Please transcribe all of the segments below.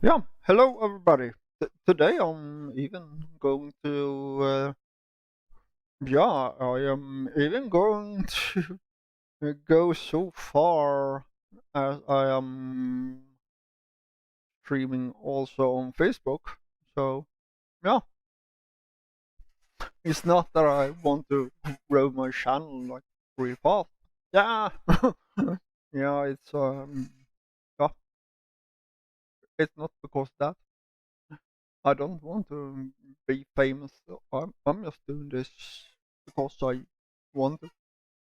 Yeah, hello everybody. Today I'm even going to, I am even going to go so far as I am streaming also on Facebook. So, yeah, it's not that I want to grow my channel like really fast. Yeah, yeah, yeah, it's not because that. I don't want to be famous. I'm just doing this because I want to.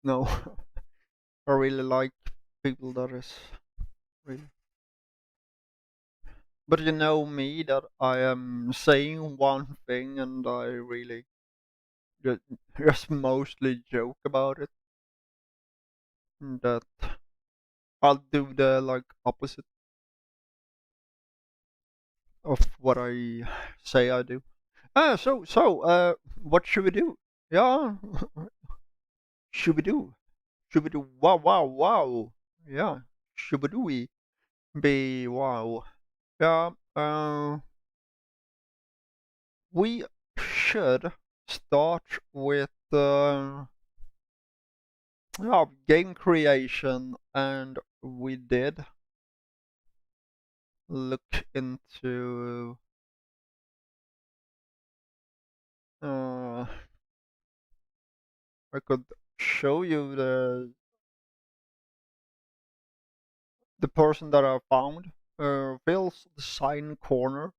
No, I really like people that is really. But you know me that I am saying one thing and I really just, just mostly joke about it. That I'll do the like opposite of what I say I do. What should we do? Yeah, should we do? Should we do? Wow, wow, wow. Yeah, should we do? We be wow. Yeah, we should start with yeah, game creation, and we did look into uh, I could show you the person that I found. Phil's Design Corner.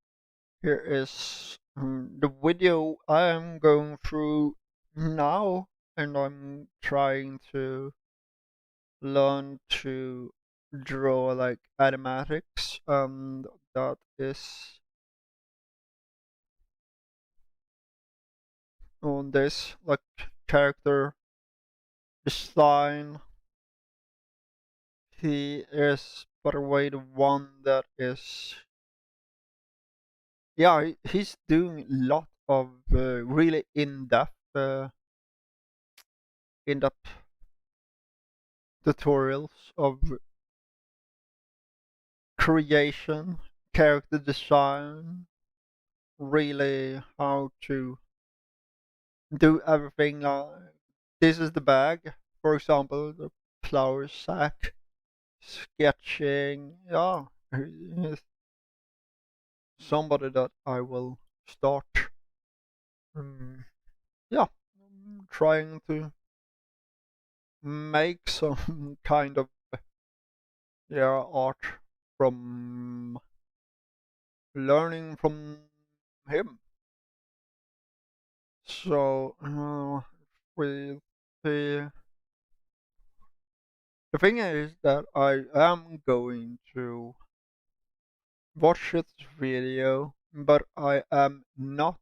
Here is the video I am going through now, and I'm trying to learn to draw like animatics, and that is on this like character design. He is, by the way, the one that is, yeah, he's doing a lot of really in-depth tutorials of creation, character design, really how to do everything. Like this is the bag, for example, the flour sack, sketching. Yeah, he's somebody that I will start. Um, yeah, trying to make some kind of art from learning from him. So with the thing is that I am going to watch this video, but I am not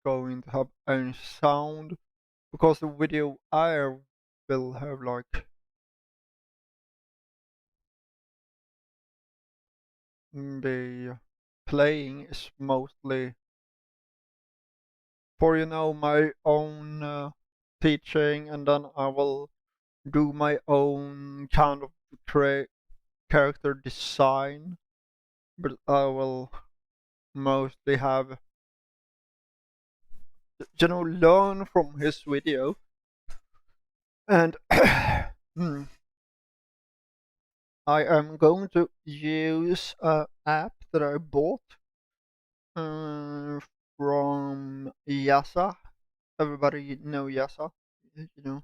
going to have any sound because the video I will have like the playing is mostly for my own teaching, and then I will do my own kind of character design, but I will mostly have learn from his video. And hmm, I am going to use a app that I bought uh, from Jazza. Everybody know Jazza, you know.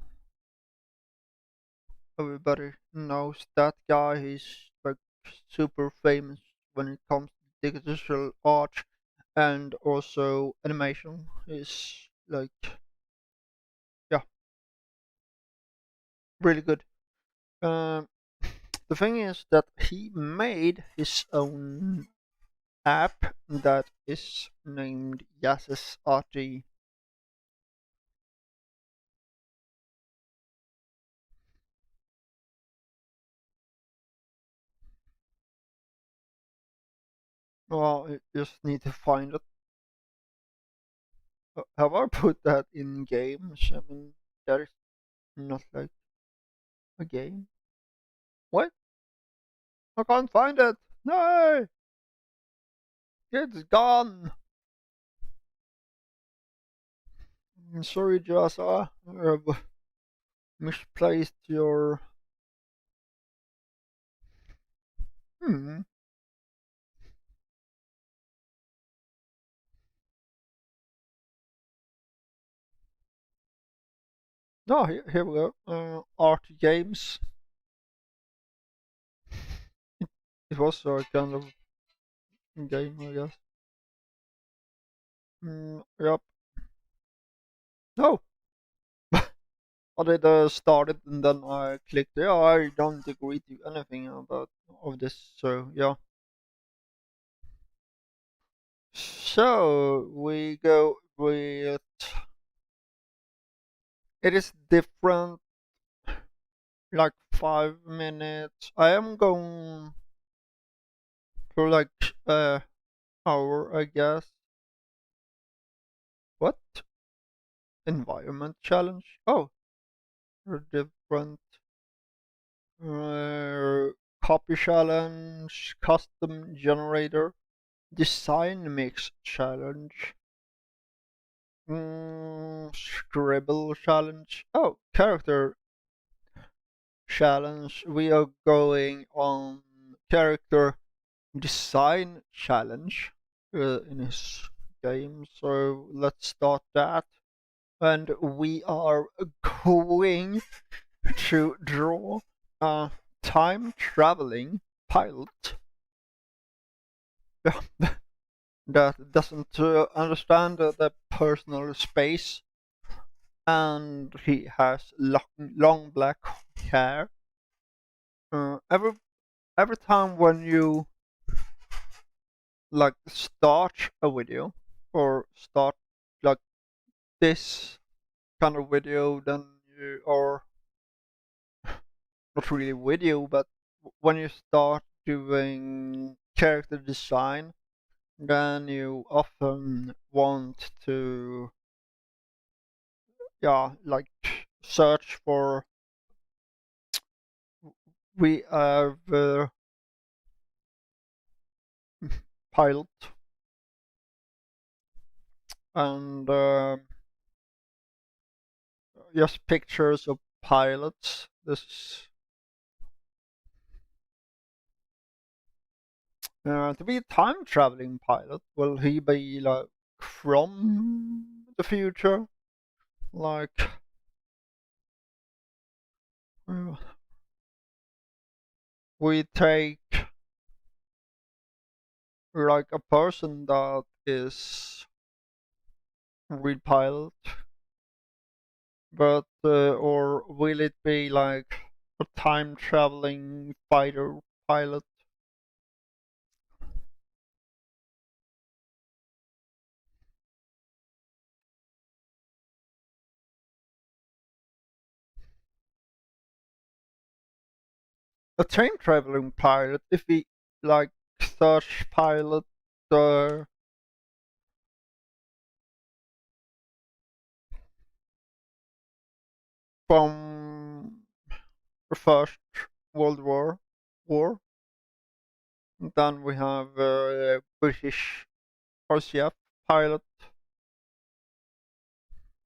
Everybody knows that guy. He's like super famous when it comes to digital art and also animation. He's like, yeah, really good. Um, the thing is that he made his own app that is named Yaz's Arty. Well, I just need to find it. Have I put that in games? I mean, that is not like a game. What? I can't find it. No. It's gone. I'm sorry, Jazza. I've misplaced your. Hmm. No, here we go. Arty games. It was a kind of game, I guess. Yep. No, I did start it and then I clicked. Yeah, I don't agree to anything about of this. So yeah. So we go with. It is different, like 5 minutes. I am going for like hour, I guess. What environment challenge? Oh, different. Uh, Copy challenge, custom generator, design mix challenge, scribble challenge. Oh, character challenge. We are going on character design challenge in his game. So let's start that. And we are going to draw a time traveling pilot that doesn't understand the personal space, and he has long black hair. Every time when you like start a video or start like this kind of video, then you or not really video, but when you start doing character design, then you often want to, yeah, like search for. We have pilot and just pictures of pilots. This to be a time traveling pilot. Will he be like from the future? Like uh, we take like a person that is real pilot, but or will it be like a time traveling fighter pilot? A time traveling pilot, if we like search pilot uh, from the First World War, then we have British RCF pilot,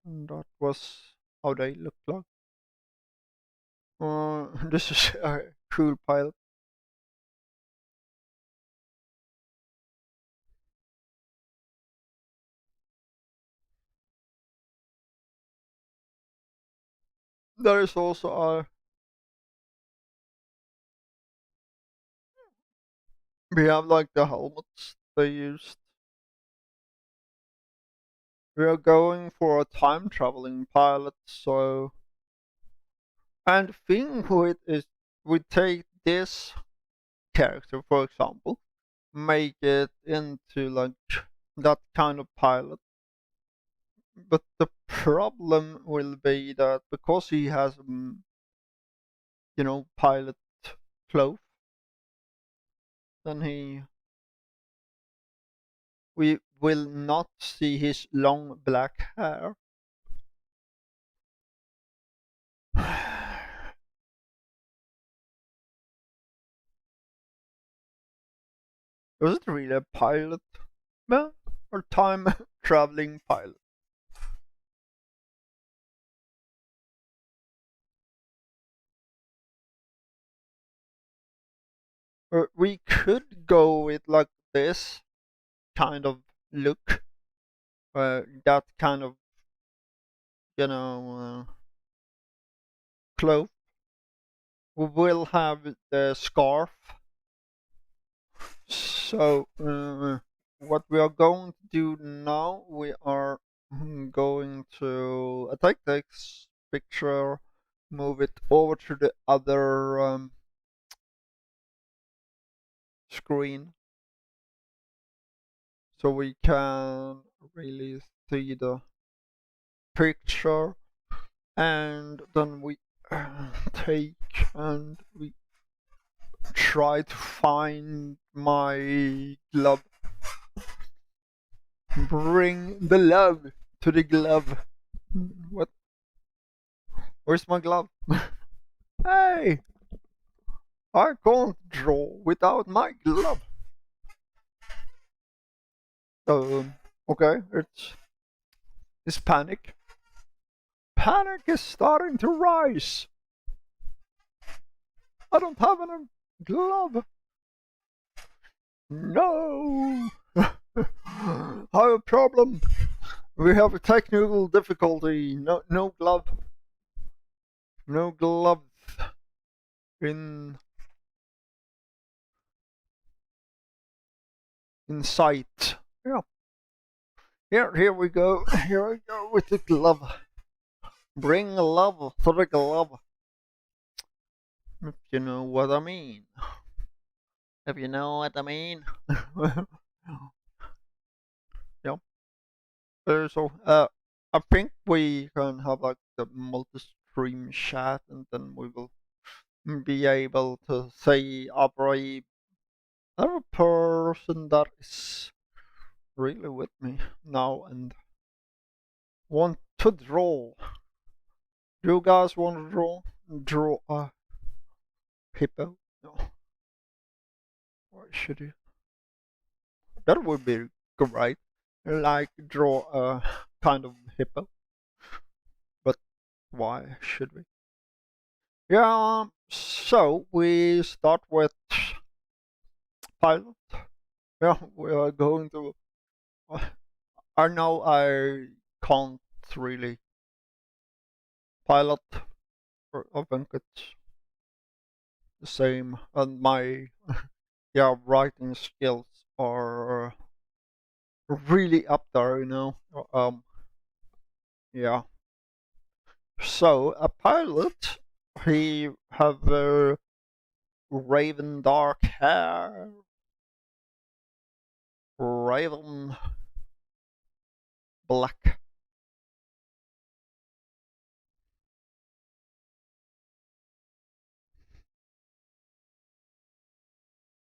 and that was how they looked like. This is a cool pilot. There is also a we have like the helmets they used. We are going for a time traveling pilot, so and the thing with it is we take this character, for example, make it into like that kind of pilot. But the problem will be that because he has, pilot clothes, then we will not see his long black hair. Was it really a pilot? Well, or time traveling pilot. We could go with like this kind of look, that kind of, cloth. We will have the scarf. So, what we are going to do now, we are going to take this picture, move it over to the other screen, so we can really see the picture, and then we take and we try to find my glove. Bring the love to the glove. What? Where's my glove? Hey! I can't draw without my glove. Okay, it's panic. Panic is starting to rise. I don't have any glove. No! I have a problem. We have a technical difficulty. No glove. No glove in sight. Yeah. Here we go. Here we go with the glove. Bring love to the glove. If you know what I mean. If you know what I mean. Yeah. I think we can have like the multi-stream chat, and then we will be able to say every other person that is really with me now and want to draw. Do you guys want to draw a hippo? No. Why should you? That would be great. Like draw a kind of hippo. But why should we? Yeah, so we start with pilot. Yeah, we are going to. I know I can't really pilot, or I think it's the same, and my yeah writing skills are really up there, yeah. So a pilot, he have raven dark hair, raven black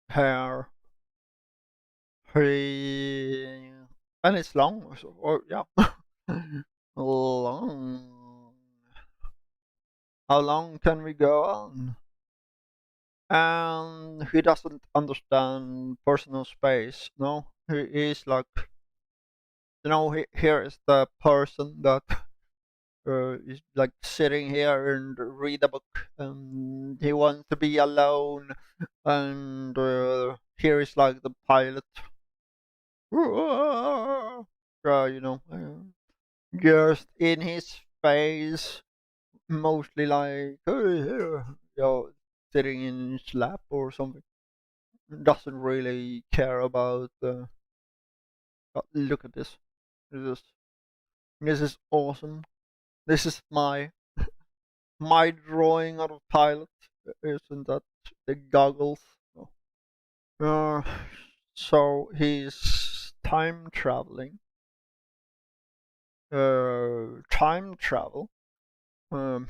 hair. He and it's long, or yeah, long. How long can we go on? And he doesn't understand personal space. No, he is like, here is the person that is like sitting here and read a book, and he wants to be alone, and here is like the pilot. Just in his face, mostly like, sitting in his lap or something. Doesn't really care about. Look at this. This is this is awesome. This is my drawing of a pilot. Isn't that the goggles? No. So he's time traveling. Time travel. Um,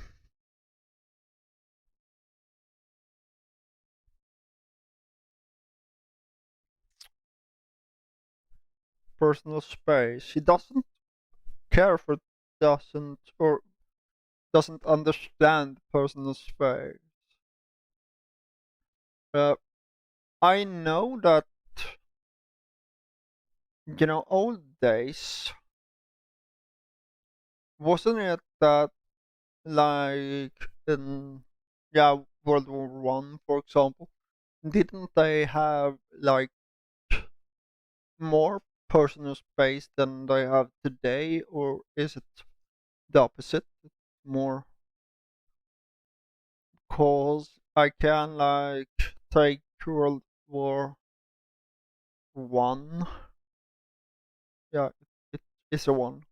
Personal space. He doesn't care for, doesn't or doesn't understand personal space. Uh, I know that Old days, wasn't it that like in, yeah, World War I, for example, didn't they have like more personal space than they have today, or is it the opposite? More, cause I can like take World War I. Yeah, it is a one.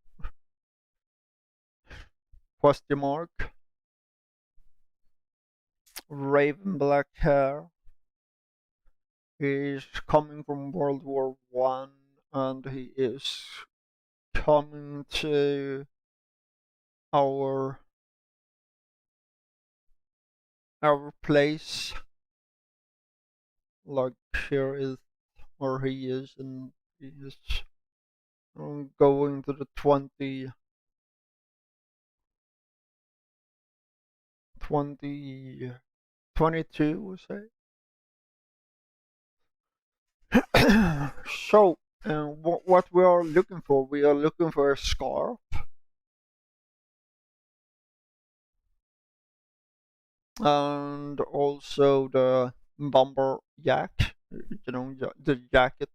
Question mark. Raven black hair. He is coming from World War I, and he is coming to our our place. Like here is where he is, and he is going to the 2022, we say. So, what we are looking for? We are looking for a scarf, and also the bomber jack. The jacket.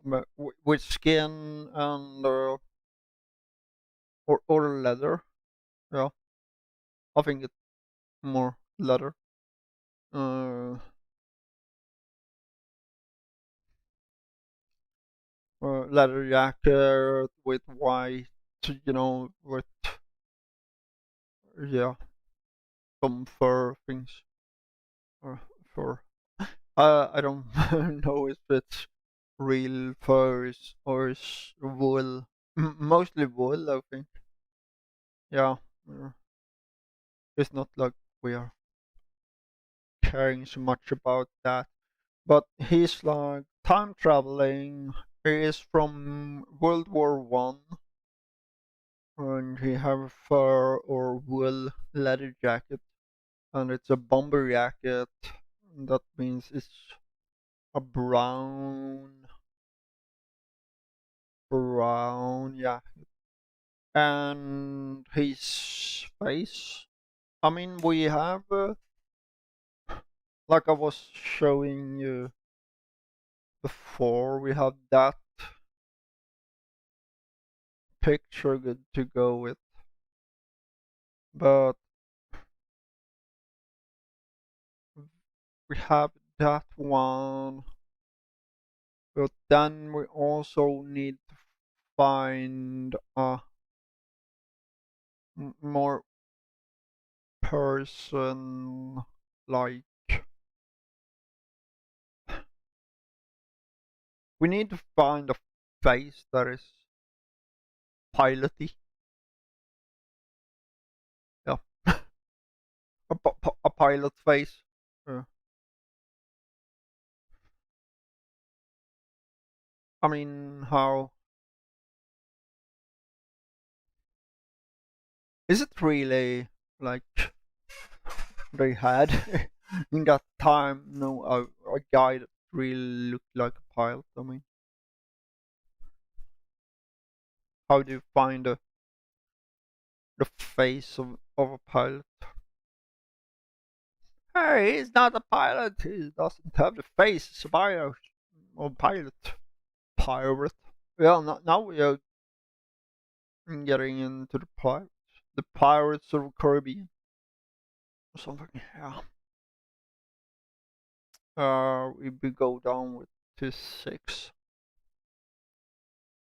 But with skin and or leather. Yeah, I think it's more leather. Uh, Leather jacket with white, with, yeah, some fur things, or fur. I don't know if it's real furs or is wool. Mostly wool, I think. Yeah, it's not like we are caring so much about that. But he's like time traveling. He is from World War I, and he have fur or wool leather jacket, and it's a bomber jacket. That means it's a brown, yeah. And his face. I mean, we have, like I was showing you before, we have that picture good to go with, but we have that one. But then we also need to find a more person, like, we need to find a face that is piloty. Yeah, a pilot face. Uh, I mean, how is it really like they had in that time? No, a guy that really looked like a pilot. I mean, how do you find the face of a pilot? Hey, he's not a pilot. He doesn't have the face. It's a bio or pilot. Pirate. Yeah, now we are getting into the pirates. The Pirates of the Caribbean or something. Yeah. We go down with to 6.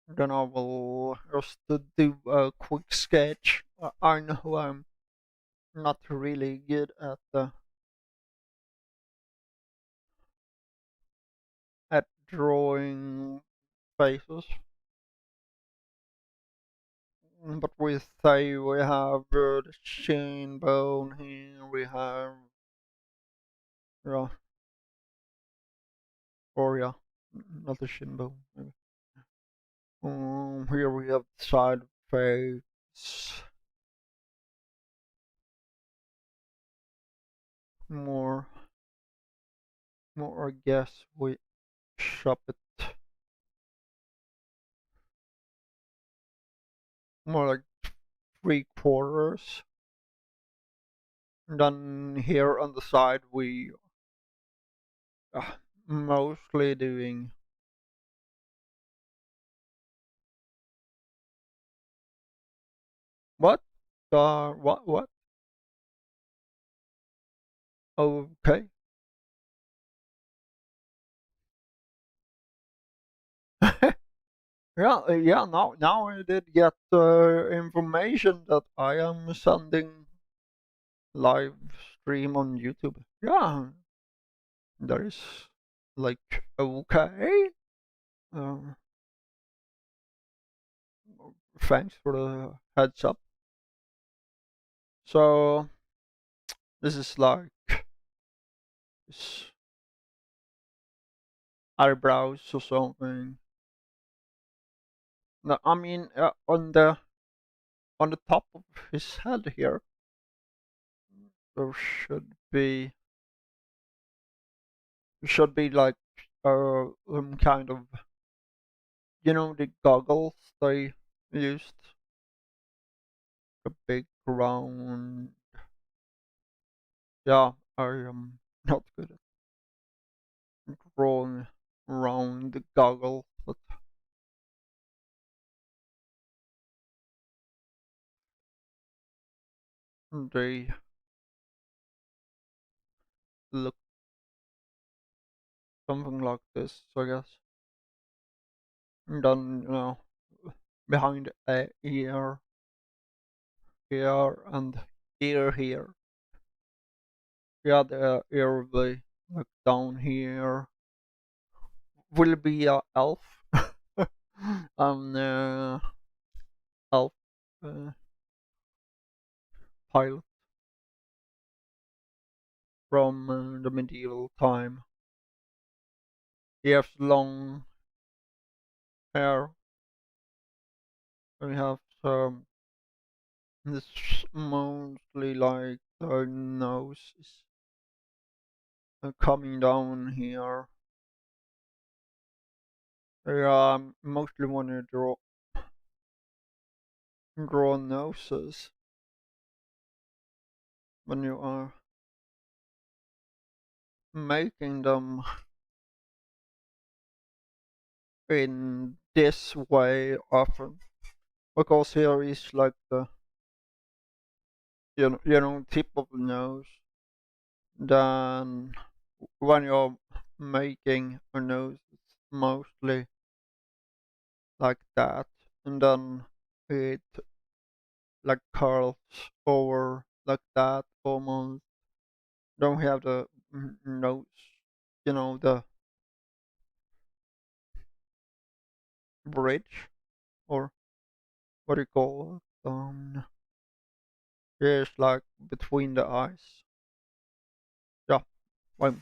Then I will just to do a quick sketch. I know I'm not really good at drawing faces, but we say we have the shin bone here. We have, yeah, or yeah, not the shin bone. Maybe. Here we have the side face. It's more, more. I guess we shop it more like 3/4. Then here on the side we mostly doing what? What? Okay. Yeah, yeah. Now I did get information that I am sending live stream on YouTube. Yeah, that is like okay. Uh, Thanks for the heads up. So this is like his eyebrows or something. No, I mean on the top of his head here, there should be like some kind of, the goggles they used, a big round. Yeah, I am not good at drawing around the goggle, but they look something like this, I guess. And then, behind a ear here and ear here. Yeah, the ear will be like down here. Will be a elf. Elf uh, pilot from the medieval time. He has long hair. We have some. This mostly like the nose is coming down here. Yeah, I mostly want to draw noses when you are making them in this way often, because here is like the, tip of the nose. Then when you're making a nose, it's mostly like that, and then it like curls over like that almost. Then we have the nose, the bridge, or what do you call it? It's like between the eyes. Yeah, I'm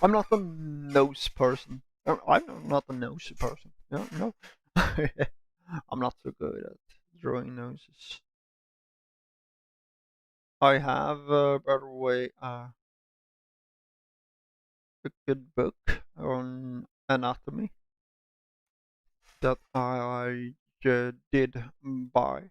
I'm not a nose person. I'm not a nosy person. No, no. I'm not so good at drawing noses. I have, by the way, a good book on anatomy that I did buy.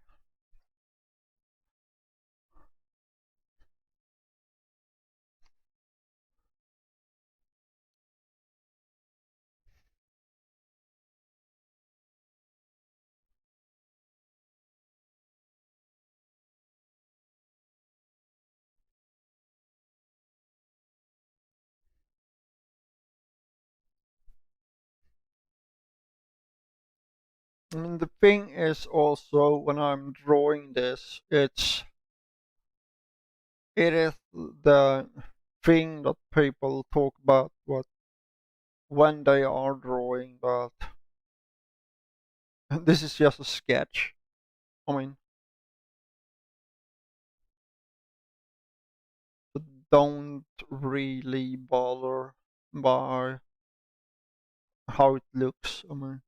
And the thing is also when I'm drawing this, it is the thing that people talk about what when they are drawing, but this is just a sketch. I mean, don't really bother by how it looks. I mean,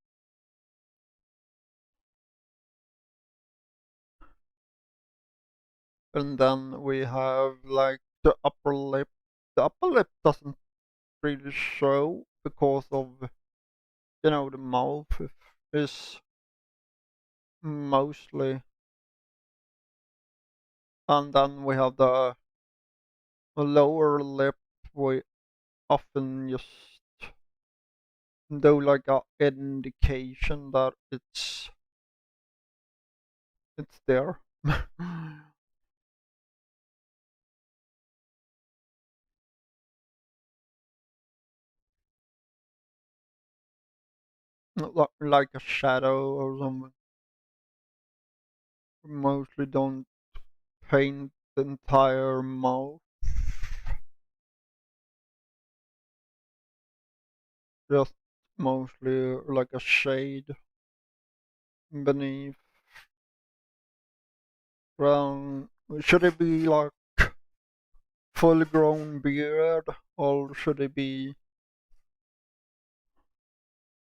And then we have like the upper lip. The upper lip doesn't really show because of, the mouth is mostly. And then we have the lower lip. We often just do like a indication that it's there. Like a shadow or something. Mostly don't paint the entire mouth. Just mostly like a shade beneath brown. Should it be like full grown beard or should it be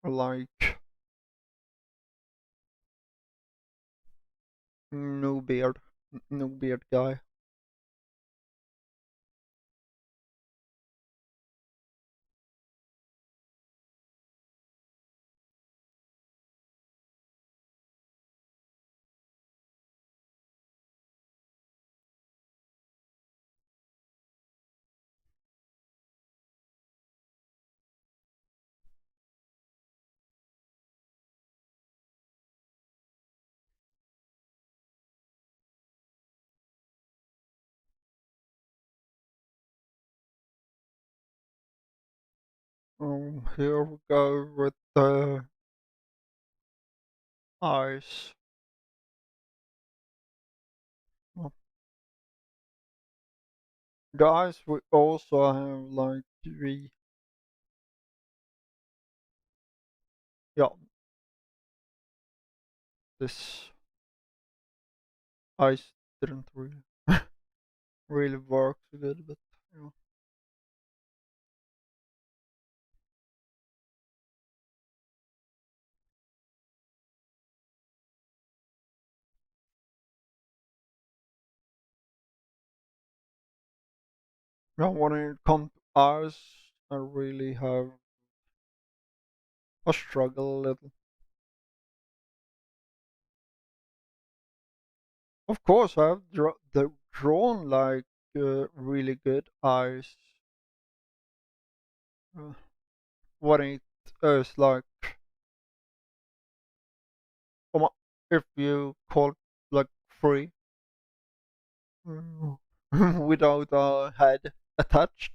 like no beard? No beard guy. Here we go with the eyes. Oh, the eyes we also have like three. Yeah, this eyes didn't really work so good, but yeah. Now when it comes to eyes, I really have a struggle a little. Of course, I've drawn like really good eyes. Uh, when it is like, if you call it like free, mm, without a head attached,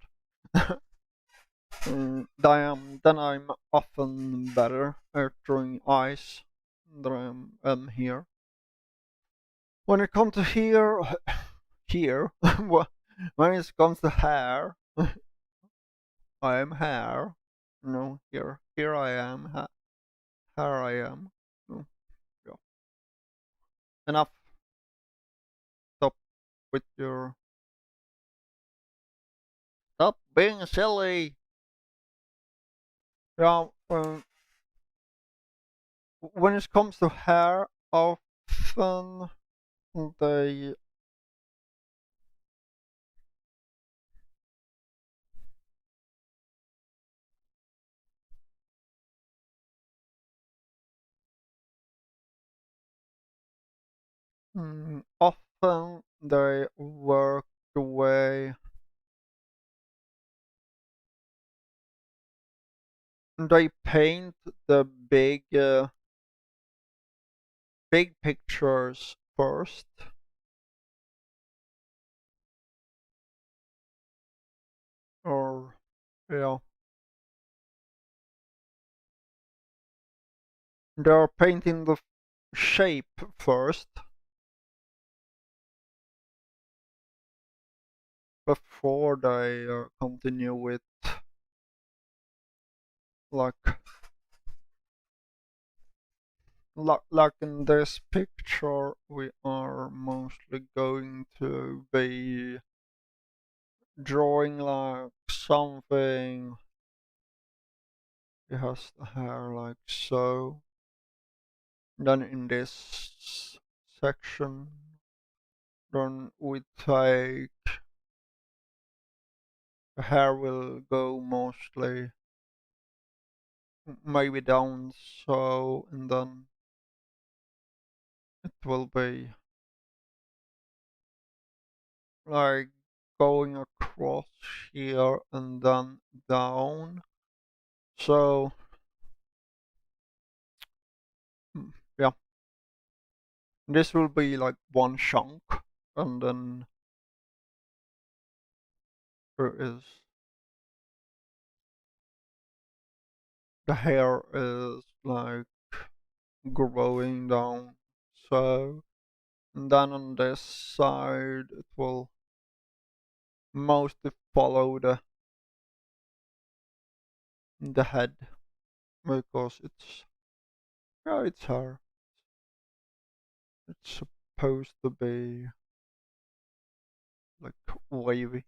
then I'm often better at drawing eyes than I am here. When it comes to here, here, when it comes to hair, I am hair. No, here I am. Here I am. No, yeah. Enough. Stop with your. Stop being silly. Yeah. When it comes to hair, often they often they work the way they paint the big pictures first, or yeah, they're painting the shape first before they continue with like like in this picture we are mostly going to be drawing like something. It has the hair like so. Then in this section Then we take the hair will go mostly maybe down so, and then it will be like going across here and then down. So yeah, this will be like one chunk, and then there is the hair is like growing down. So and then on this side it will mostly follow the head because it's yeah it's hair. It's supposed to be like wavy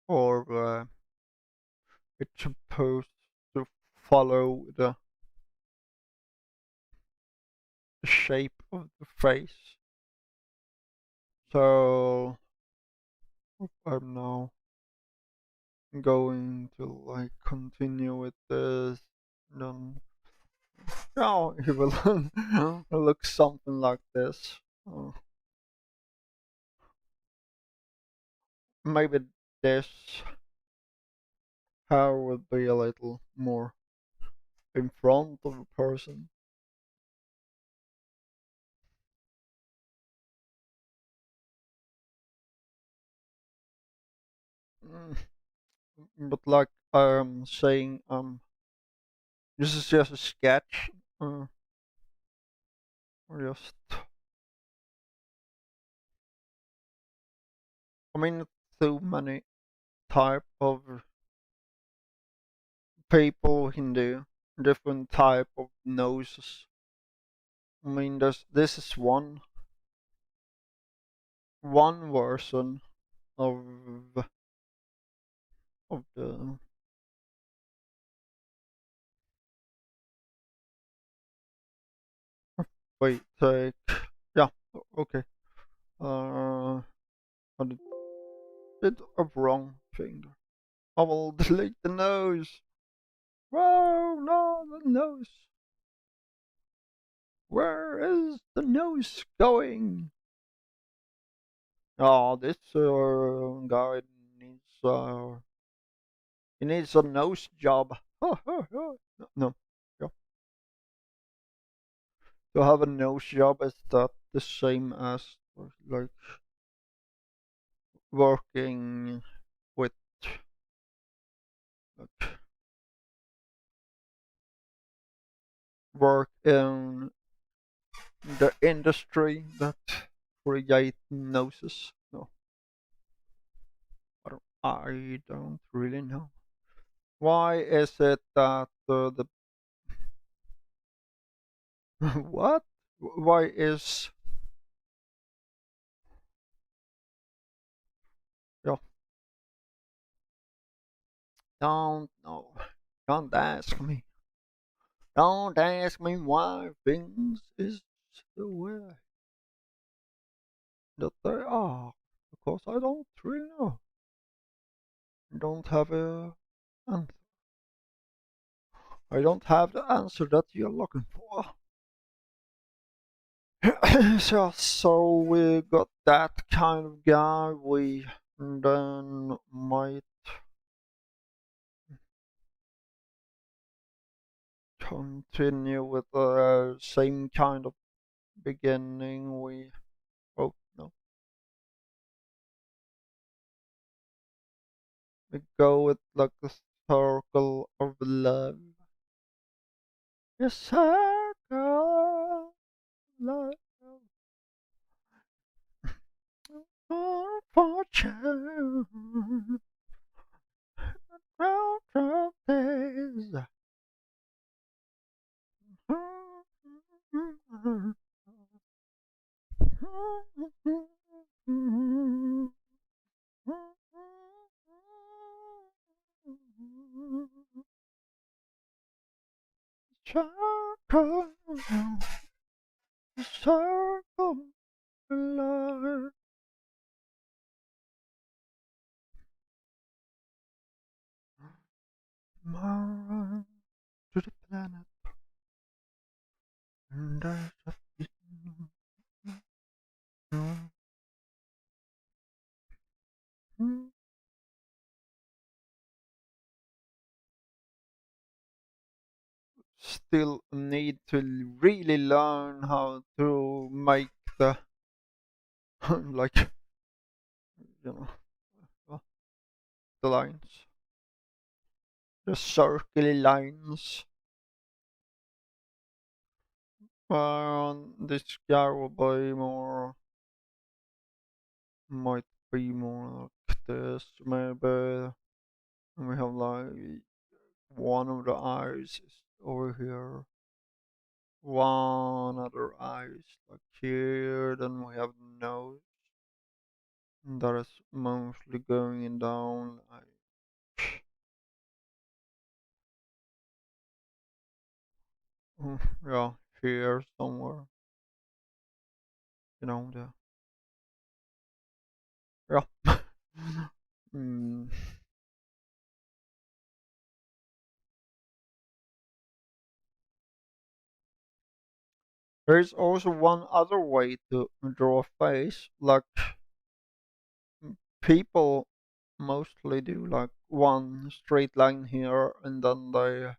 or it's supposed to follow the shape of the face. So I'm now going to like continue with this. Then now it will look something like this. Uh, Maybe this hair would be a little more in front of the person. Mm, But like I'm saying, this is just a sketch. Just, I mean, so many type of people can do different type of noses. I mean, this is one version of the wait take yeah okay I did a wrong thing. I will delete the nose. Whoa, no, the nose. Where is the nose going? Oh, this guy needs he needs a nose job. No, no. Yeah. To have a nose job is that the same as like working with like work in the industry that create noses? No, I don't really know. Why is it that the what? Why is yeah? Don't know. Don't ask me. Don't ask me why things is the way that they are, because I don't really know. Don't have a answer. I don't have the answer that you're looking for. So we got that kind of guy. We then might continue with the same kind of beginning. Oh no, we go with like the circle of love. A circle of love. For fortune. Round of days. Circle, circle. Fly my to the planet and there's a feeling. Still need to really learn how to make the like you know uh, the lines, the circle lines. This guy will be more, might be more like this maybe. And we have like one of the eyes is over here, one other eye is like here, then we have the nose that is mostly going down like yeah, here somewhere, the yeah. mm. There's also one other way to draw a face, like people mostly do like one straight line here and then they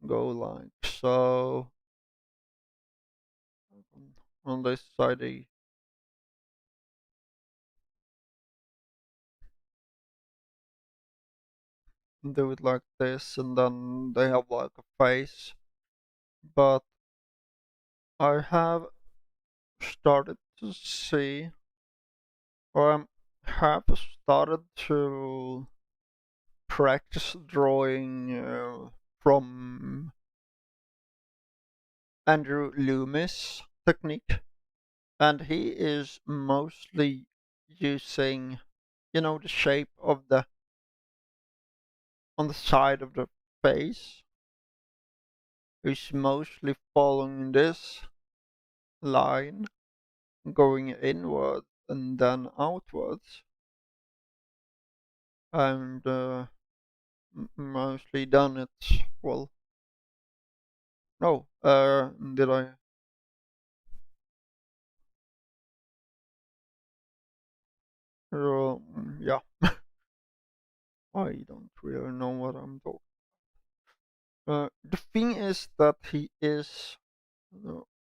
go like so on this side they do it like this and then they have like a face. But I have started to see, or have started to practice drawing from Andrew Loomis technique, and he is mostly using, the shape of the on the side of the face. He's mostly following this line, going inward and then outwards, and mostly done it well. No, did I? Yeah, I don't really know what I'm talking. The thing is that he is.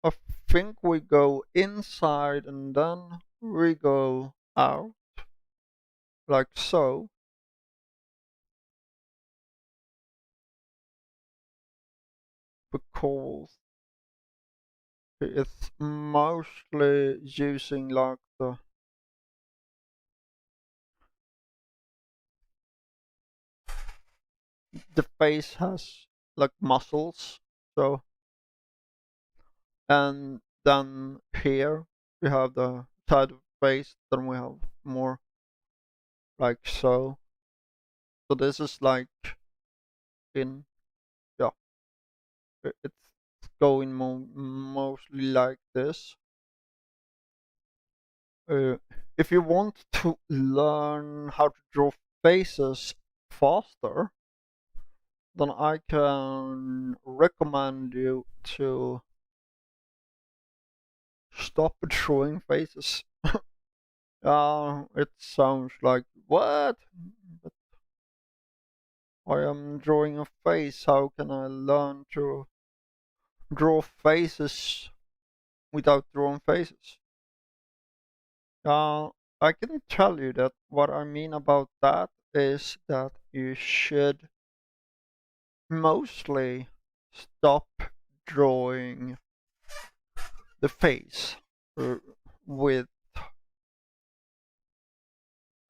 I think we go inside and then we go out, like so, because it's mostly using like the face has like muscles, so, and then here we have the side of the face, then we have more like so. So this is like in, yeah, it's going mostly like this. Uh, if you want to learn how to draw faces faster, then I can recommend you to stop drawing faces. It sounds like what? But I am drawing a face. How can I learn to draw faces without drawing faces? I can tell you that what I mean about that is that you should mostly stop drawing the face with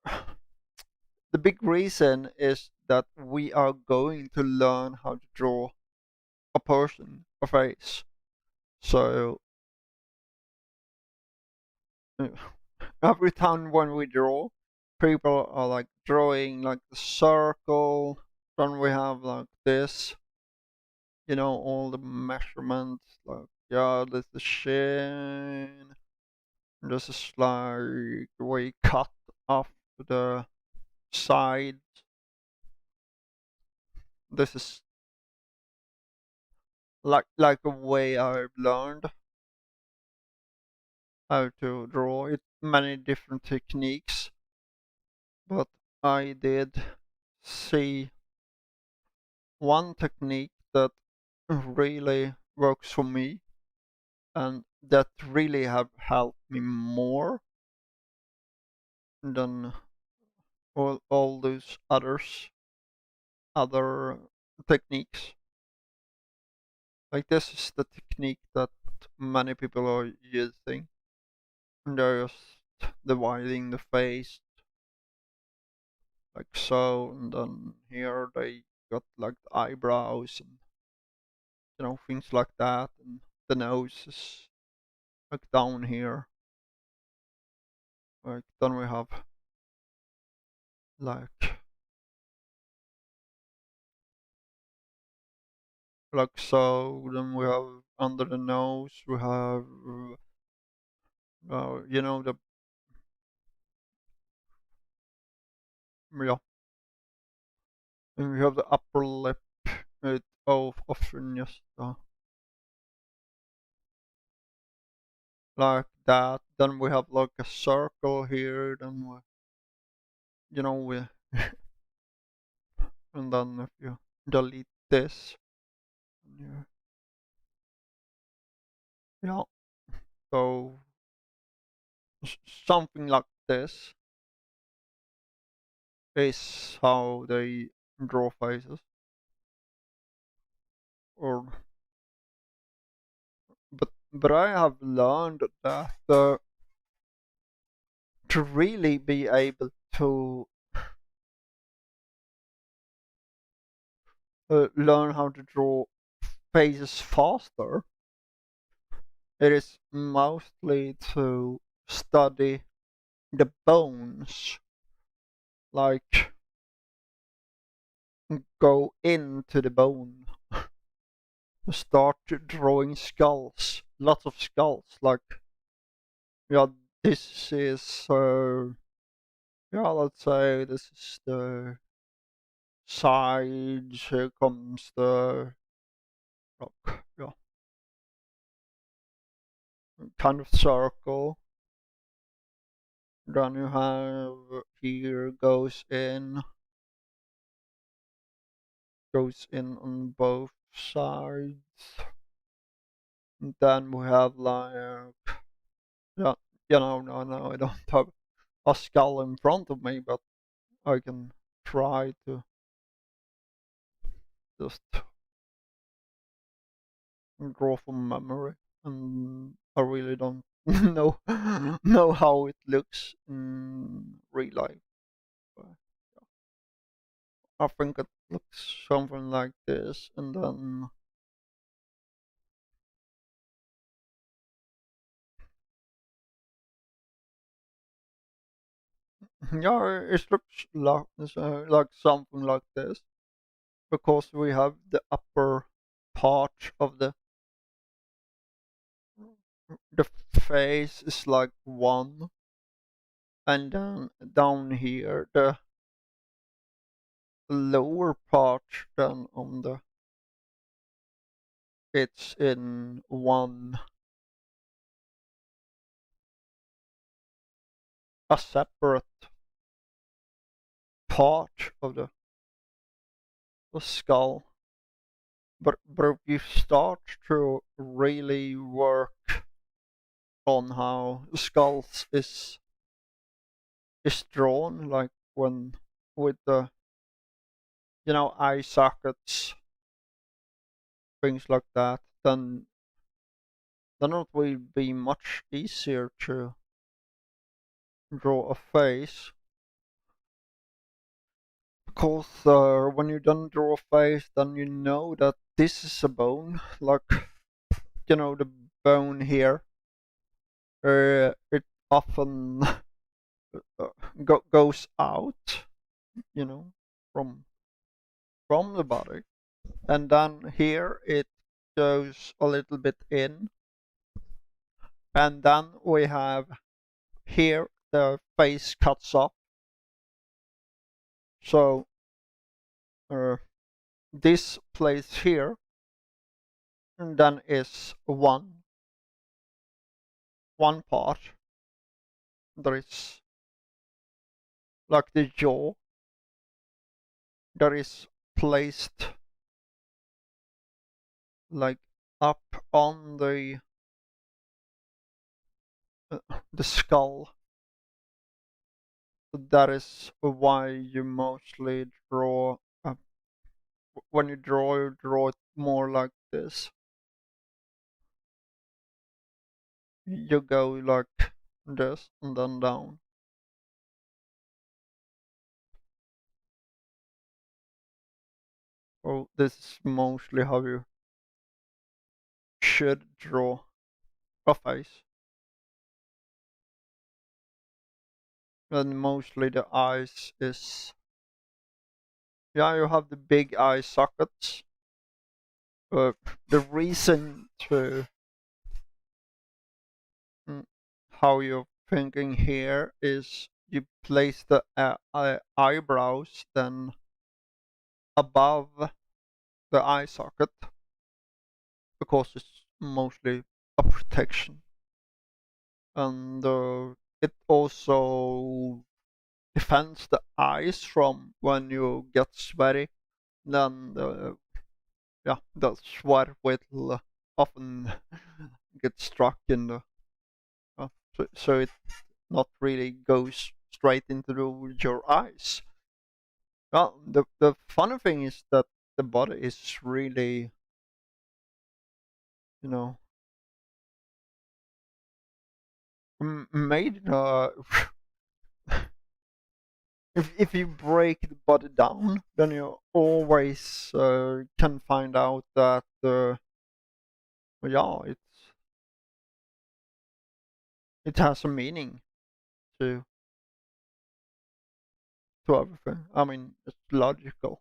the big reason is that we are going to learn how to draw a person, a face. So uh, every time when we draw, people are like drawing like the circle, then we have like this, all the measurements, like, yeah, there's the chin, This is like we cut off the side. This is like a way I've learned how to draw it. Many different techniques, but I did see one technique that really works for me and that really have helped me more than all those other techniques. Like this is the technique that many people are using. They're just dividing the face like so, and then here they got like the eyebrows and things like that, and the nose is like down here. Like then we have like so. Then we have under the nose we have the yeah, and we have the upper lip. It often just like that. Then we have like a circle here. Then we and then if you delete this, yeah, yeah. So something like this is how they draw faces. Or but I have learned that to really be able to learn how to draw faces faster, it is mostly to study the bones, like go into the bone, start drawing skulls, lots of skulls. Like yeah, this is yeah, let's say this is the side. Here comes the rock. Yeah, kind of circle. Then you have here goes in on both sides. And then we have like yeah, no, I don't have a skull in front of me, but I can try to just draw from memory, and I really don't know how it looks in real life. But I think it looks something like this, and then yeah, it looks like something like this because we have the upper part of the face is like one, and then down here the lower part then on the it's in one, a separate part of the skull. But if you start to really work on how skulls is drawn, like when with the eye sockets, things like that, then it will be much easier to draw a face. Because when you don't draw a face, then you know that this is a bone, like the bone here. It often goes out, you know, from the body, and then here it goes a little bit in, and then we have here the face cuts off. So uh, this place here and then is one part. There is like the jaw that is placed like up on the skull. That is why you mostly draw when you draw it more like this. You go like this and then down. Oh, this is mostly how you should draw a face. And mostly the eyes is, yeah, you have the big eye sockets. The reason to how you're thinking here is you place the eyebrows then above the eye socket because it's mostly a protection, and it also defends the eyes from when you get sweaty. Then yeah, the sweat will often get struck in the so it not really goes straight into your eyes. Well, the funny thing is that the body is really, you know, made. If you break the body down, then you always can find out that yeah, it has a meaning to everything. I mean, it's logical.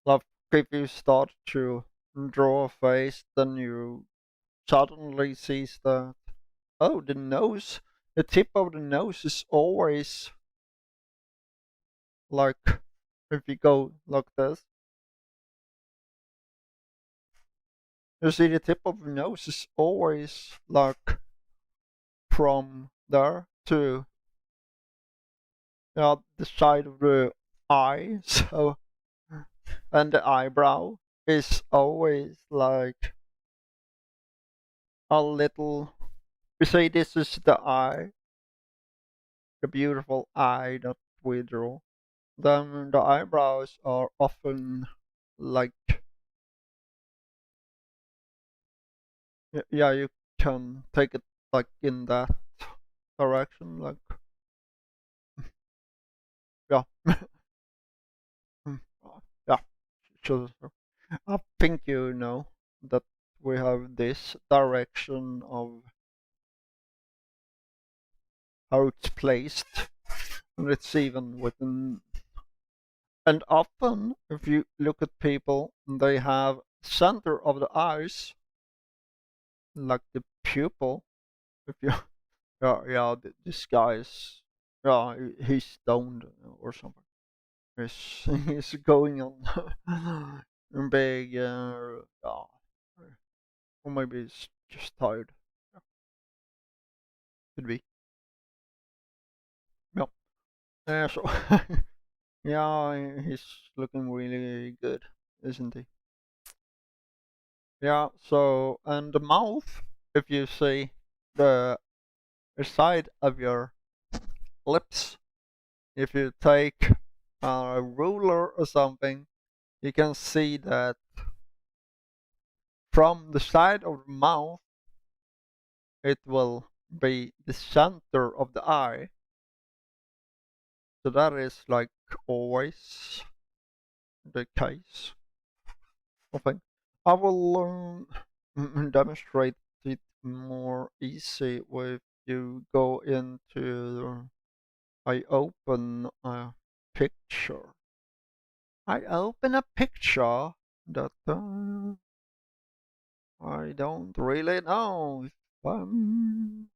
Like if you start to draw a face, then you suddenly sees that, oh, the tip of the nose is always like, if you go like this, you see the tip of the nose is always like from there to the side of the eye. So, and the eyebrow is always like a little. We say this is the eye, the beautiful eye that we draw. Then the eyebrows are often like, yeah, you can take it like in that direction, like, yeah. Mm, yeah, sure. I think you know that we have this direction of how it's placed, and it's even within. And often, if you look at people, they have center of the eyes, like the pupil. If you, yeah, this guy is, yeah, he's stoned or something. He's going on big, yeah, or maybe he's just tired. Yeah, could be. Yeah. So yeah, he's looking really good, isn't he? Yeah. So and the mouth, if you see the side of your lips, if you take a ruler or something, you can see that from the side of the mouth, it will be the center of the eye. So that is like always the case, I think. I will demonstrate it more easy if you go into, I open a picture. I open a picture that I don't really know if I'm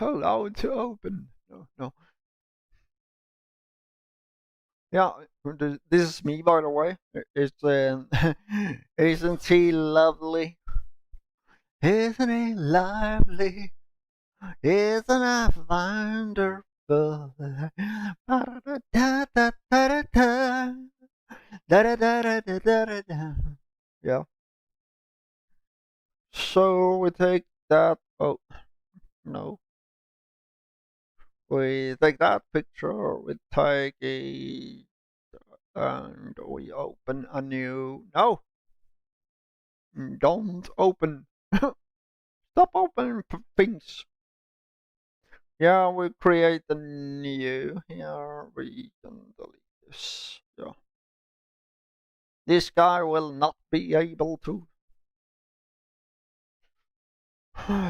allowed to open. No, no. Yeah, this is me, by the way. It's isn't he lovely? Isn't he lovely? Isn't that wonderful? Ba-da-da-da-da-da-da. Da-da-da-da-da-da-da. Yeah. So we take that. Oh no, we take that picture. We take a and we open a new. No, don't open. Stop opening things. Yeah, we create a new. Here we can delete this. Yeah. This guy will not be able to.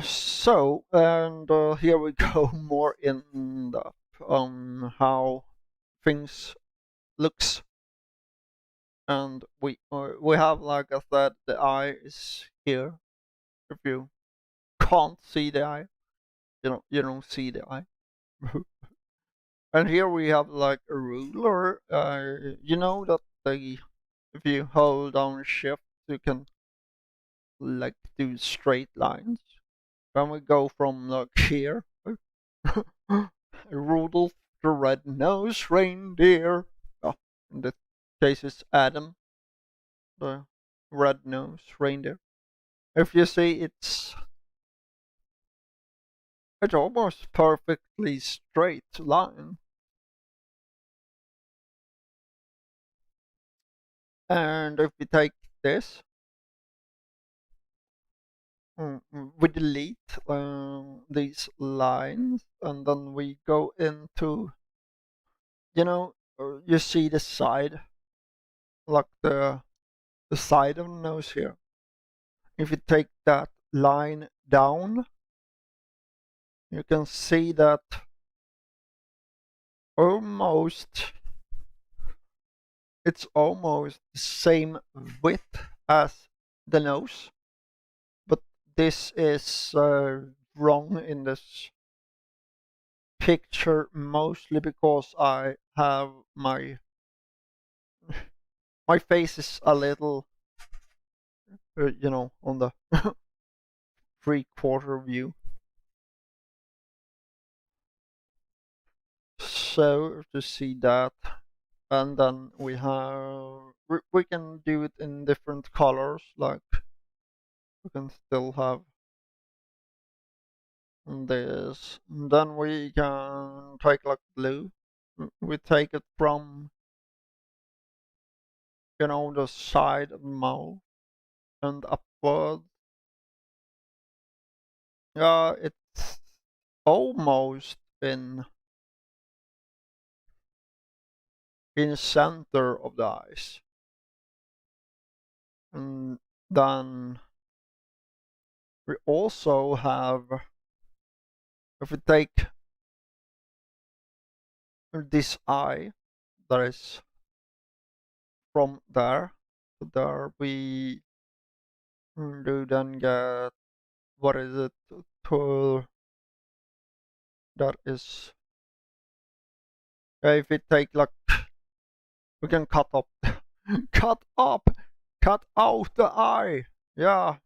So, and here we go more in depth on how things looks, and we have, like I said, the eye is here. If you can't see the eye, you don't see the eye. And here we have like a ruler. You know that if you hold down shift, you can like do straight lines. When we go from like here, Rudolph the red-nosed reindeer. Oh, in this case, it's Adam, the red-nosed reindeer. If you see, it's almost perfectly straight line. And if we take this, we delete these lines, and then we go into, you see the side, like the side of the nose here. If you take that line down, you can see that almost it's almost the same width as the nose, but this is wrong in this picture, mostly because I have my face is a little on the 3/4 view. So to see that, and then we can do it in different colors, like we can still have this. And then we can take like blue. We take it from the side of the mouth and upward. Yeah, it's almost in center of the eyes. And then we also have, if we take this eye that is from there to there, we do then get, what is it, to that is, if we take like, we can cut up, cut out the eye. Yeah.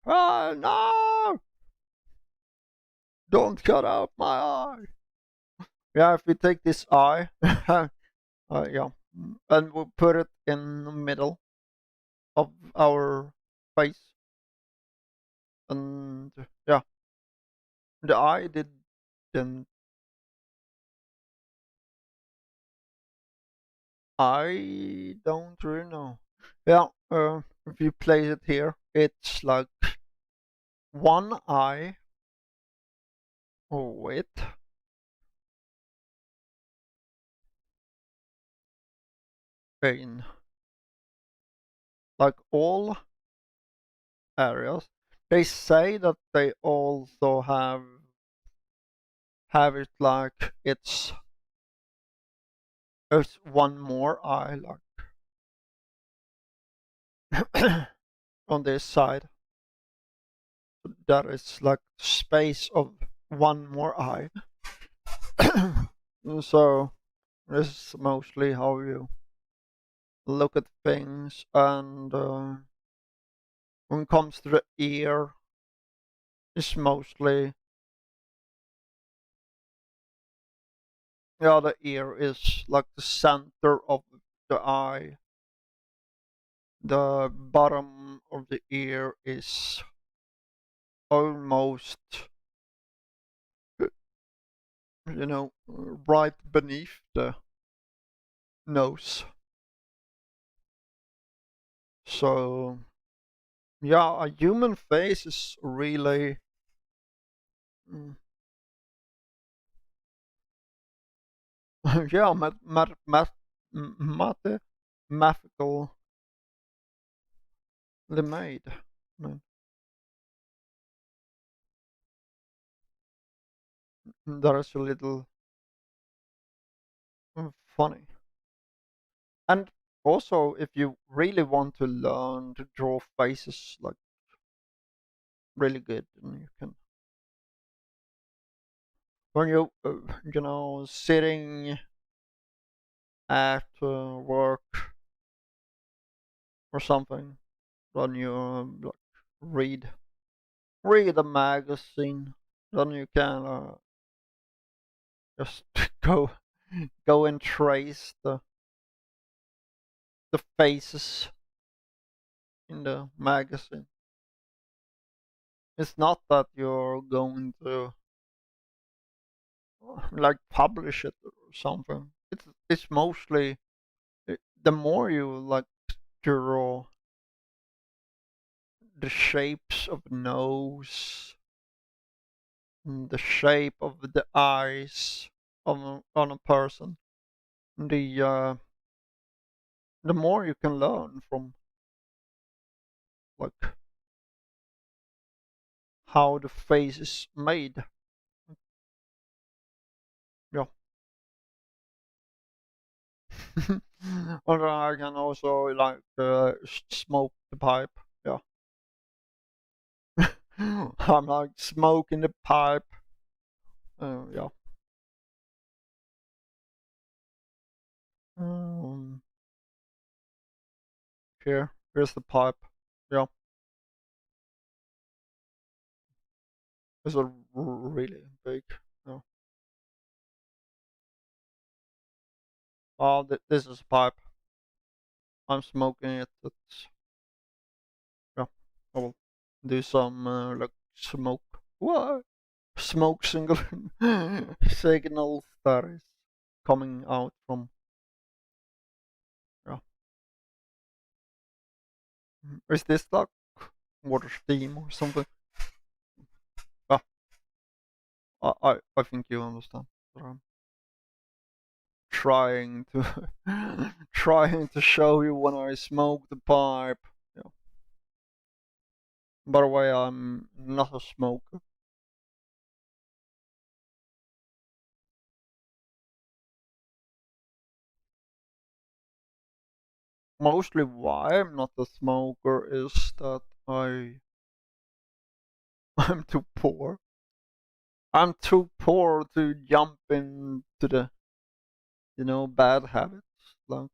Ah, no! Don't cut out my eye. Yeah, if we take this eye, yeah, and we put it in the middle of our face, and yeah, the eye didn't. I don't really know. Yeah, if you place it here, it's like one eye with in like all areas. They say that they also have it like it's one more eye, like on this side. That is like space of one more eye. So this is mostly how you look at things, and when it comes to the ear, it's mostly, yeah, the ear is like the center of the eye. The bottom of the ear is almost, right beneath the nose. So yeah, a human face is really, mm, yeah, mathematically made. Mm, that is a little funny. And also, if you really want to learn to draw faces like really good, then you can, when sitting at work or something, when you like read read a magazine, then you can just go and trace the faces in the magazine. It's not that you're going to like publish it or something. It's mostly, the more you like draw the shapes of the nose, the shape of the eyes on a person, the more you can learn from like how the face is made. Yeah. Or I can also like smoke the pipe. Yeah. I'm like smoking the pipe. Yeah. Um, here's the pipe. Yeah. It's a really big. Yeah. Oh, this is a pipe. I'm smoking it. It's, yeah. I will do some like smoke. What? Smoke single signals that is coming out from. Yeah. Is this like water steam or something? Ah, I think you understand what I'm trying to trying to show you when I smoke the pipe. Yeah. By the way, I'm not a smoker. Mostly why I'm not a smoker is that I'm too poor. I'm too poor to jump into the bad habits. Like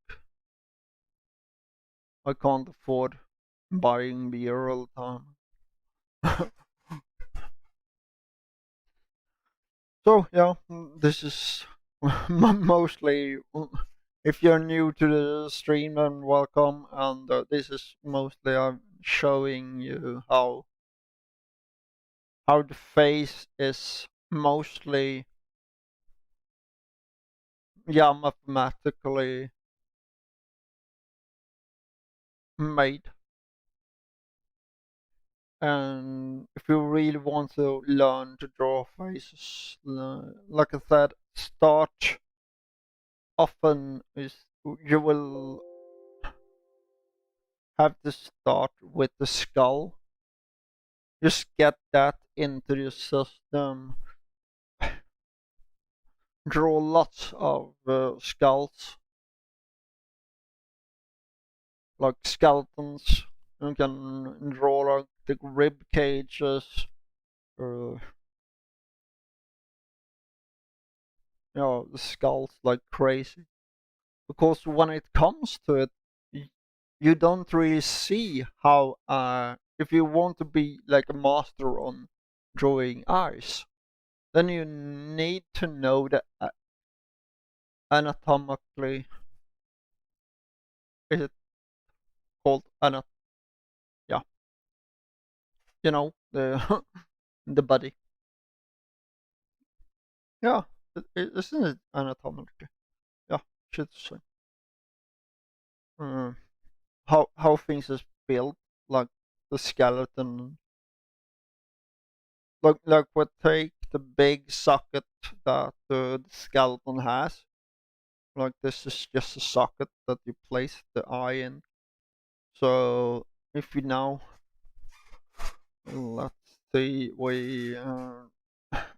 I can't afford buying beer all the time. So yeah, this is mostly. If you're new to the stream, then welcome. And this is mostly I'm showing you how the face is mostly, yeah, mathematically made. And if you really want to learn to draw faces, like I said, start often is you will have to start with the skull. Just get that into your system. Draw lots of skulls, like skeletons. You can draw like the rib cages, or the skulls like crazy. Because when it comes to it, you don't really see how. If you want to be like a master on drawing eyes, then you need to know the anatomically. Is it called Yeah, the the body. Yeah, isn't it anatomically? Yeah, should say. Uh, how things is built, like the skeleton, like what take the big socket that the skeleton has. Like this is just a socket that you place the eye in. So if we now let's see, we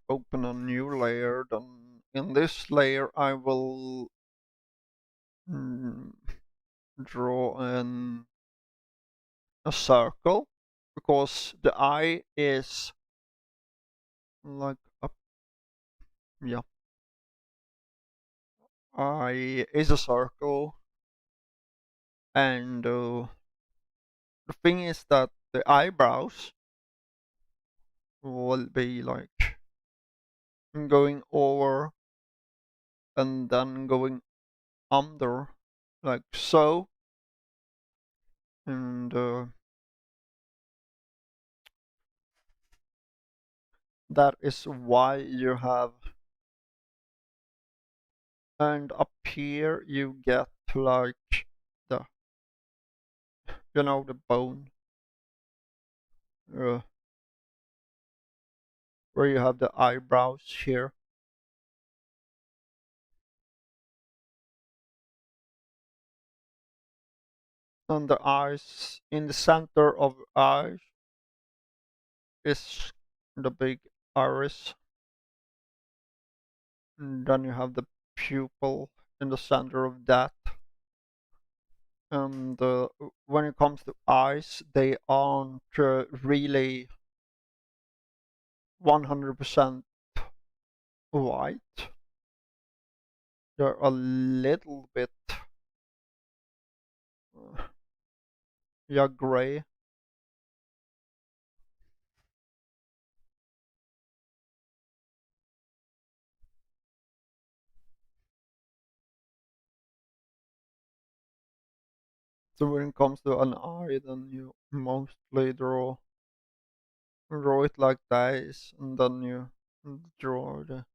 open a new layer, then in this layer I will mm, draw in a circle, because the eye is like a yeah eye is a circle, and the thing is that the eyebrows will be like going over and then going under, like so, and that is why you have. And up here you get like the the bone, uh, where you have the eyebrows here, and the eyes in the center of the eyes is the big iris, and then you have the pupil in the center of that. And when it comes to eyes, they aren't really 100% white. They're a little bit uh, yeah, gray. So when it comes to an eye, then you mostly draw it like this, and then you draw the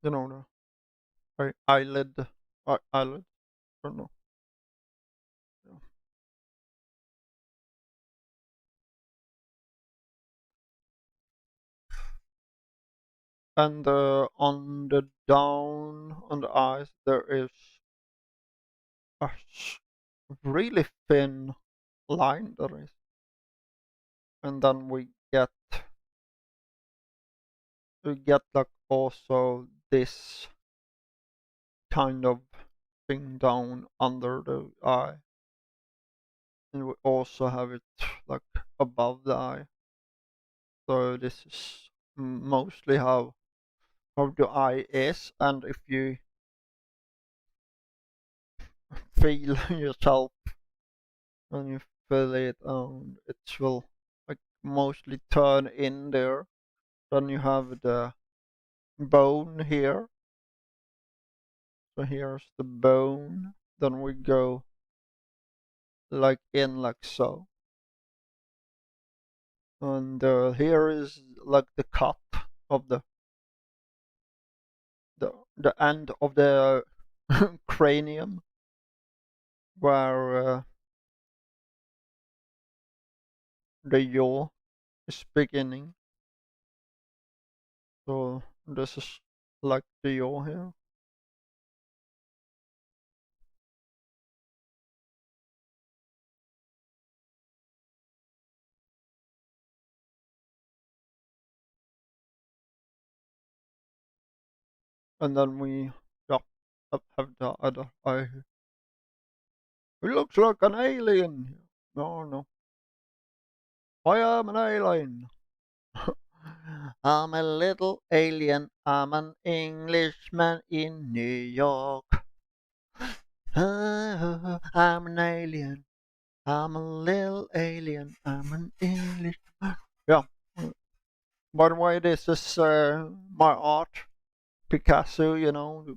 the eyelid, eyelid. I don't know. Yeah. And on the down on the eyes there is a really thin line there is, and then we get like also this kind of thing down under the eye, and we also have it like above the eye. So this is mostly how the eye is, and if you feel yourself and you feel it, it will like mostly turn in there. Then you have the bone here. So here's the bone. Then we go like in like so. And here is like the cut of the end of the cranium, where the jaw is beginning. So this is like the jaw here. and then we yeah have the other I. It looks like an alien. No, no, I am an alien. I'm a little alien. I'm an Englishman in New York. I'm an alien. I'm a little alien. I'm an Englishman. Yeah. By the way, this is my art, Picasso. You know,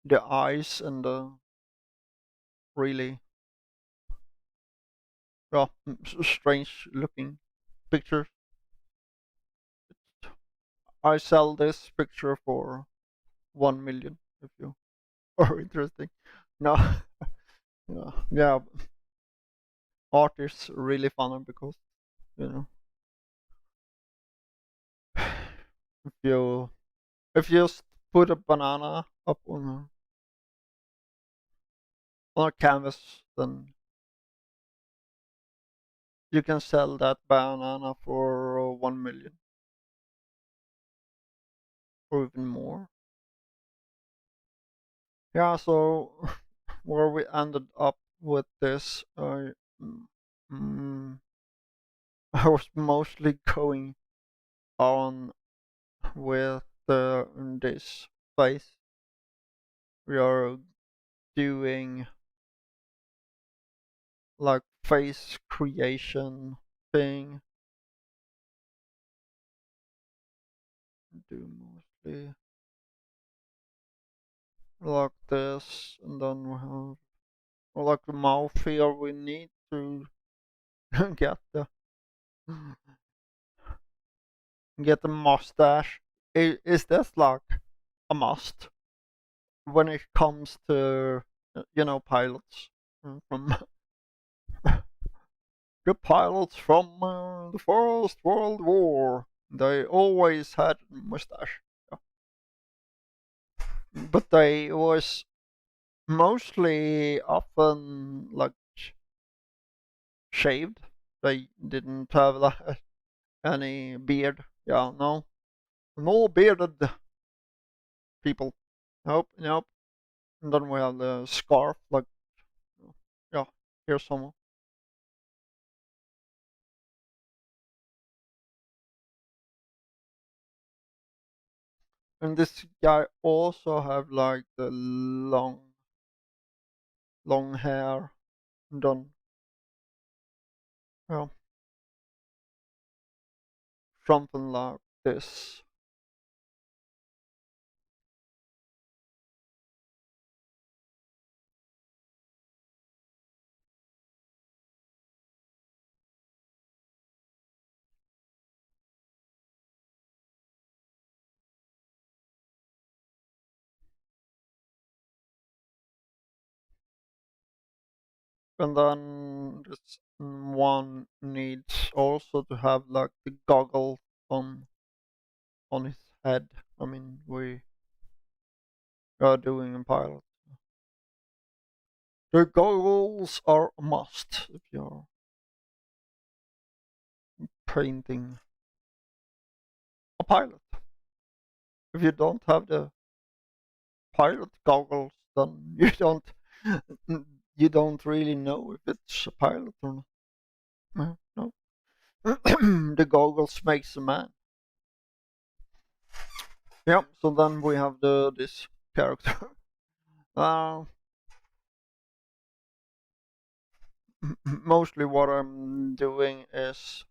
the eyes and the really yeah, strange looking picture. I sell this picture for 1 million if you are interested. No, yeah, art is really fun because you know if you just put a banana up on a canvas, then you can sell that banana for 1 million or even more. Yeah, so where we ended up with this, mm, I was mostly going on with this face. We are doing like face creation thing. Do mostly like this, and then we have like the mouth here. We need to get the mustache. Is this like a must when it comes to pilots from the pilots from the First World War? They always had mustache, yeah. But they was mostly often like shaved. They didn't have like any beard. Yeah, no bearded people. Nope, nope. And then we have the scarf, like yeah, here's some. And this guy also have like the long hair done. Yeah, something like this. And then this one needs also to have like the goggles on his head. I mean, we are doing a pilot. The goggles are a must if you're painting a pilot. If you don't have the pilot goggles, then you don't really know if it's a pilot or not. No. The goggles makes a man. Yeah. So then we have this character. Uh, Mostly what I'm doing is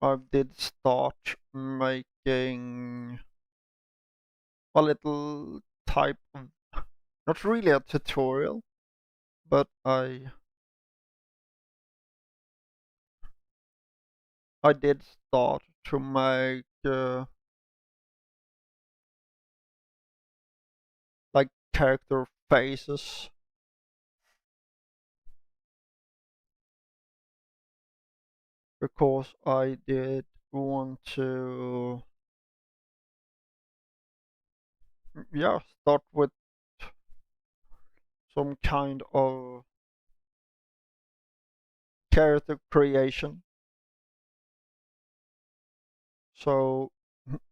I did start making a little type of, not really a tutorial, but I did start to make like character faces because I did want to yeah start with some kind of character creation. So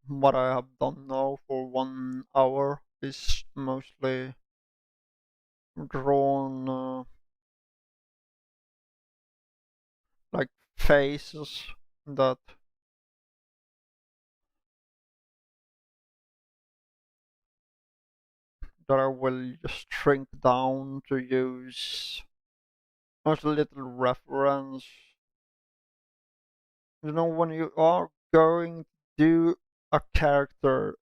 what I have done now for 1 hour is mostly drawn like faces that I will just shrink down to use as a little reference. You know, when you are going to do a character,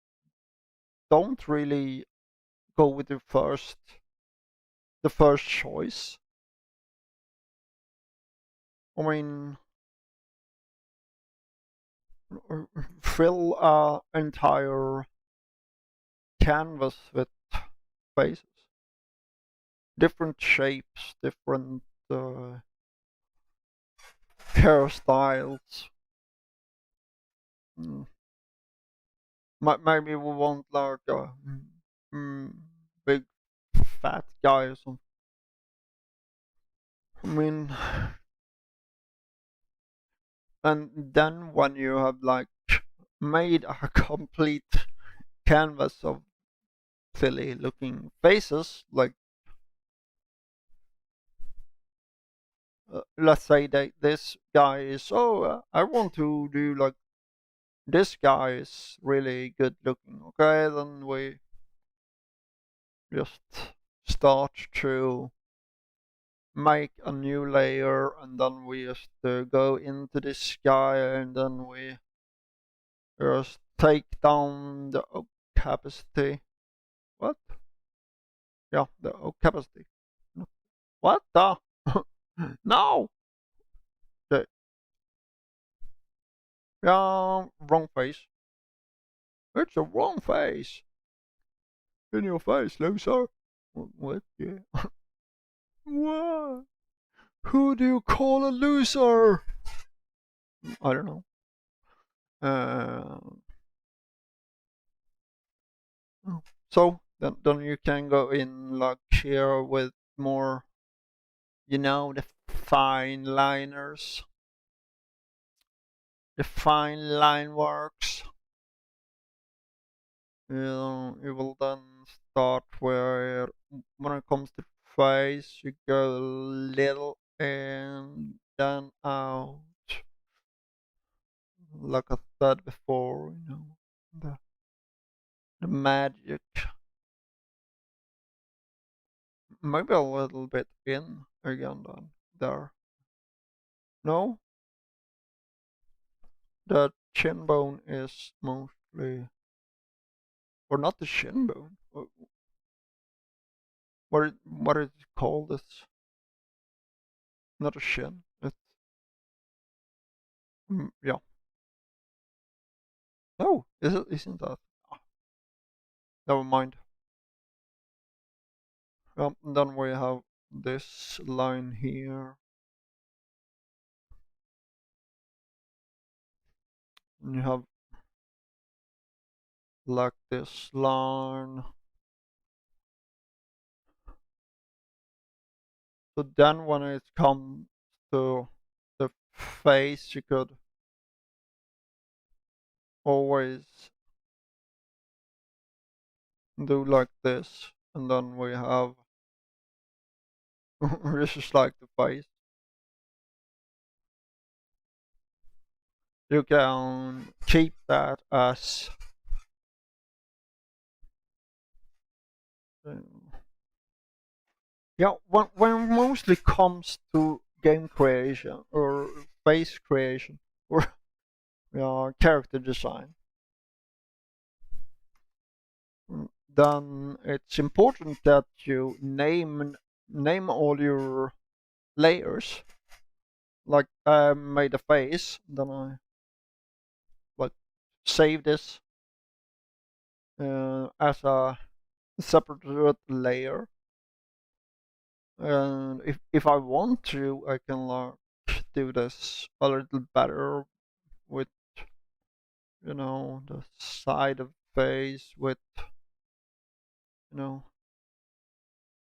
don't really go with the first choice. I mean, fill a entire canvas with faces, different shapes, different hairstyles. Mm. Maybe we want like a mm, big fat guy or something. I mean, and then when you have like made a complete canvas of silly looking faces, like let's say that this guy is, oh, I want to do like this guy is really good looking. Okay, then we just start to make a new layer, and then we just go into this guy, and then we just take down the opacity. What? Yeah, the opacity. What the? No! The, yeah, wrong face. It's a wrong face. In your face, loser. What? Yeah. What? Who do you call a loser? I don't know. Uh, so then you can go in like here with more, the fine liners, the fine line works. You will then start where when it comes to face, you go a little and then out, like I said before. The magic, maybe a little bit in again then there. No, the chin bone is mostly, or not the shin bone. What is it called? It's not a shin. It's yeah. No, is it? Isn't that? Ah, never mind. Then we have this line here. And you have like this line. So then when it comes to the face, you could always do like this. And then we have this is like the face. You can keep that as uh, yeah. When it mostly comes to game creation or face creation or character design, then it's important that you name all your layers. Like I made a face, then I like save this as a separate layer. And if I want to, I can like do this a little better with the side of face with you know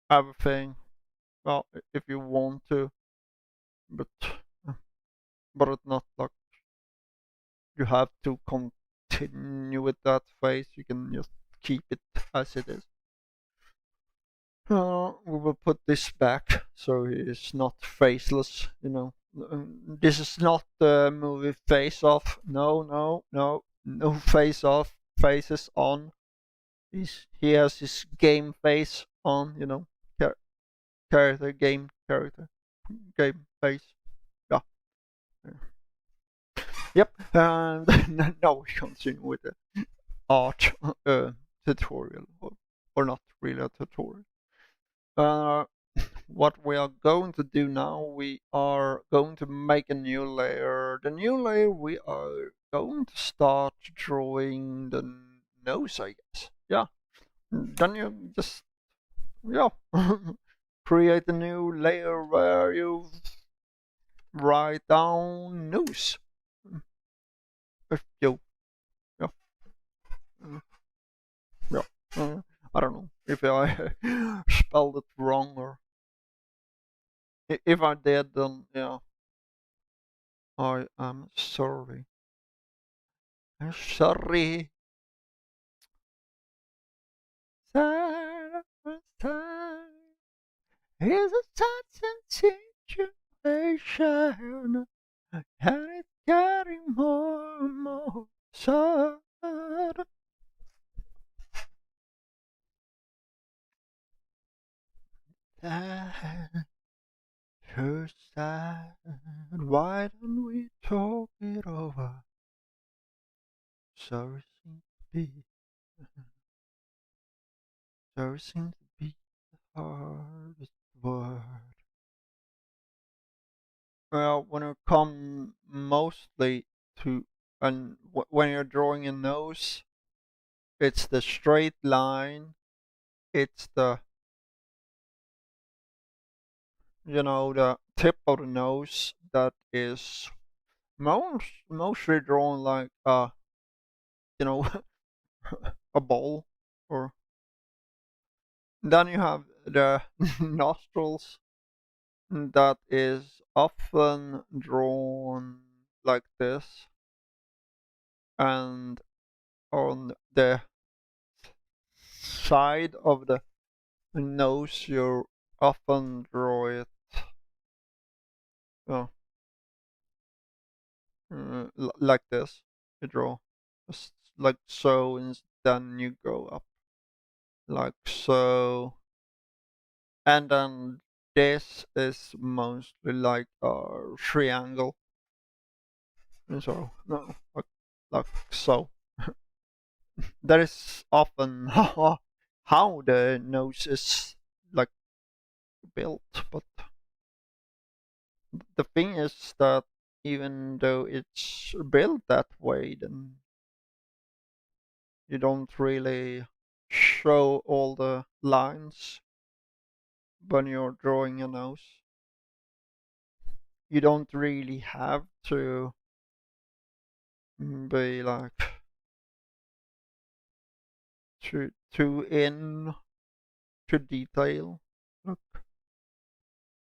everything. Well, if you want to, but but it's not like you have to continue with that face. You can just keep it as it is. We will put this back so it's not faceless, you know. This is not the movie Face Off. No, no, no, no face off. Faces on. He has his game face on, you know. Character, game character, game face. Yeah. Yep. And now we continue with the art tutorial, or not really a tutorial. Uh, what we are going to do now, we are going to make a new layer. The new layer, we are going to start drawing the nose, I guess. Yeah. Then you just, yeah, create a new layer where you write down nose. Yo, yeah, mm, yeah. I don't know if I spelled it wrong, or if I did, then yeah, I am sorry. I'm sorry. Time is a touch situation, and it's getting more and more sad. That so sad. Why don't we talk it over? Sorry seems to be, sorry seems to be the hardest word. Well, when it comes mostly to, and when you're drawing a nose, it's the straight line. It's the, you know, the tip of the nose that is mostly drawn like you know, a ball. Or then you have the nostrils, that is often drawn like this, and on the side of the nose you often draw it, uh, like this. You draw just like so, and then you go up like so, and then this is mostly like a triangle. And so no, like so. That is often how the nose is like built, but the thing is that even though it's built that way, then you don't really show all the lines when you're drawing a nose. You don't really have to be like too in to detail. Look,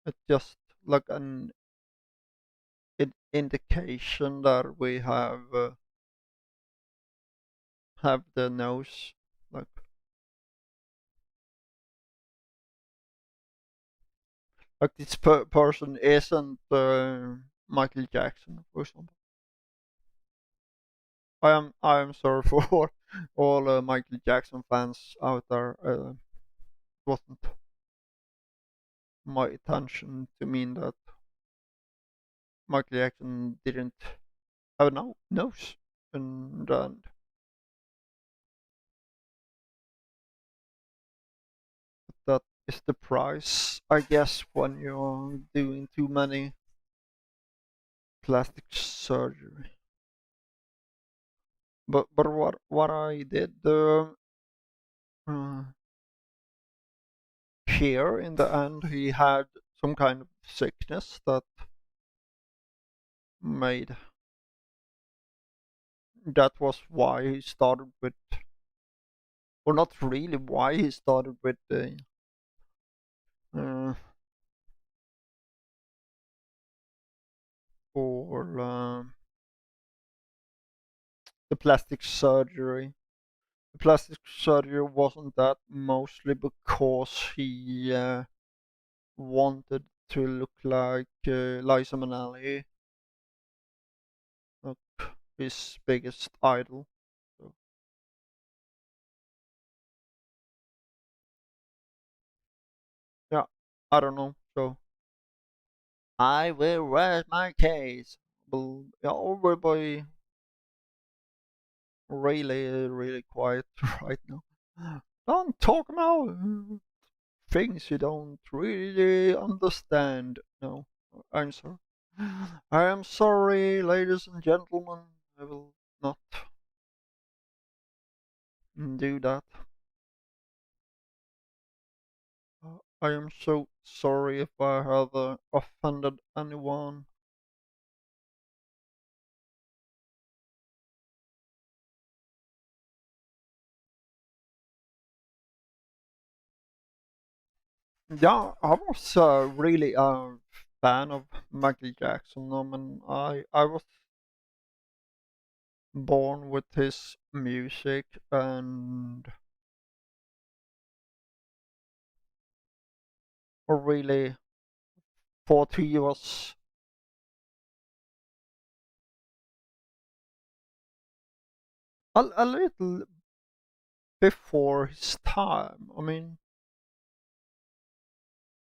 it's just like an indication that we have the nose like this person isn't Michael Jackson, for example. I am sorry for all Michael Jackson fans out there. Wasn't my intention to mean that Michael Jackson didn't have a nose, and that is the price, I guess, when you're doing too many plastic surgery. But what I did uh, here in the end, he had some kind of sickness that made, that was why he started with, or not really why he started with the uh, or the plastic surgery. The plastic surgery wasn't that mostly because he wanted to look like Liza Minnelli, like his biggest idol. So, yeah, I don't know. So I will rest my case. But yeah, everybody really quiet right now. Don't talk about things you don't really understand. No, I'm sorry. I am sorry, ladies and gentlemen. I will not do that. I am so sorry if I have offended anyone. Yeah, I was really a fan of Michael Jackson. I mean, I was born with his music and really thought he was a little before his time. I mean,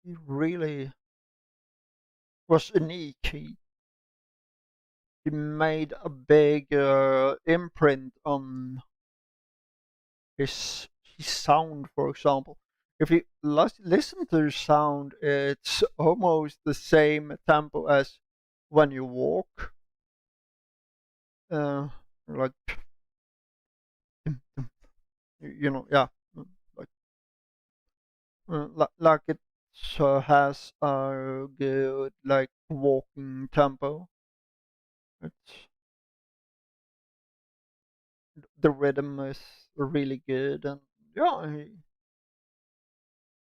he really was unique. He made a big imprint on his sound, for example. If you listen to the sound, it's almost the same tempo as when you walk. Uh, like yeah, like like it has a good like walking tempo. It's the rhythm is really good, and yeah, he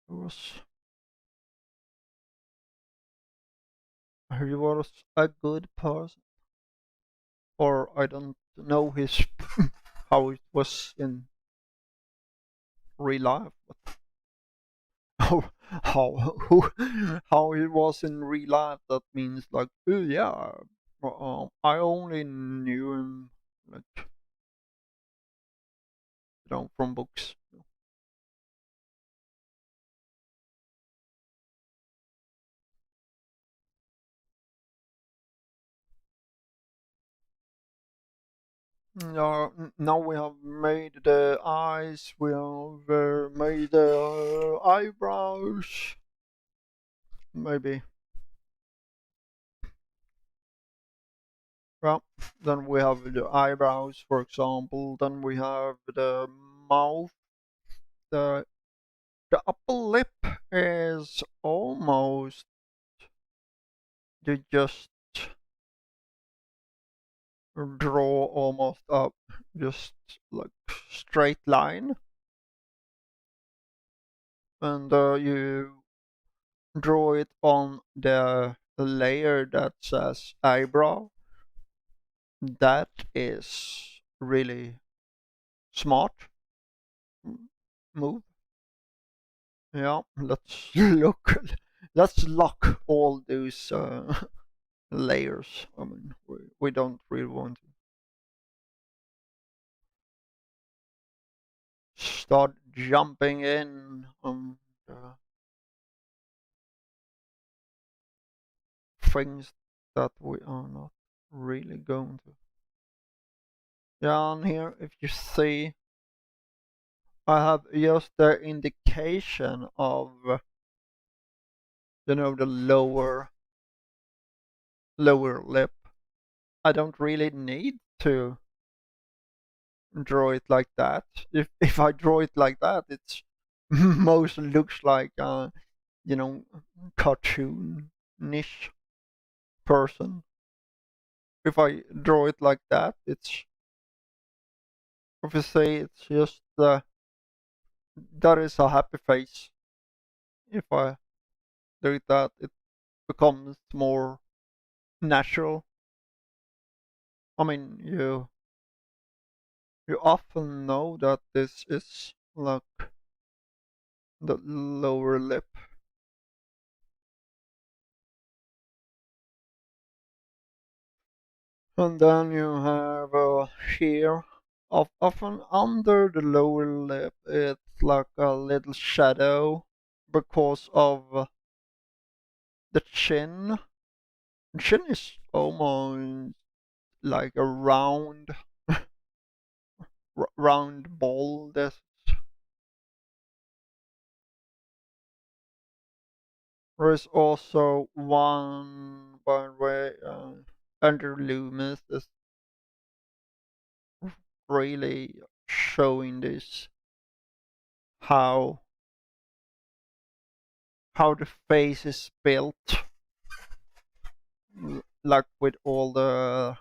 was he was a good person. Or I don't know his how it was in real life, but how how it was in real life. That means like, oh yeah, I only knew him like from books. Now we have made the eyes, we have made the eyebrows, maybe. Well, then we have the eyebrows, for example. Then we have the mouth. The the upper lip is almost you just draw almost up, just like straight line, and you draw it on the layer that says eyebrow. That is really smart move. Yeah, let's look. Let's lock all those layers. I mean, we don't really want to start jumping in on things that we are not really going to. Down here, if you see, I have just the indication of the lower lip. I don't really need to draw it like that. If I draw it like that, it's most looks like you know cartoon niche person. If I draw it like that, it's if you say it's just that is a happy face. If I do that, it becomes more natural. I mean, You often know that this is like the lower lip. And then you have here, often under the lower lip, it's like a little shadow because of the chin. The chin is almost like a round ball. There is also one, by the way, under Loomis is really showing this how the face is built, like with all the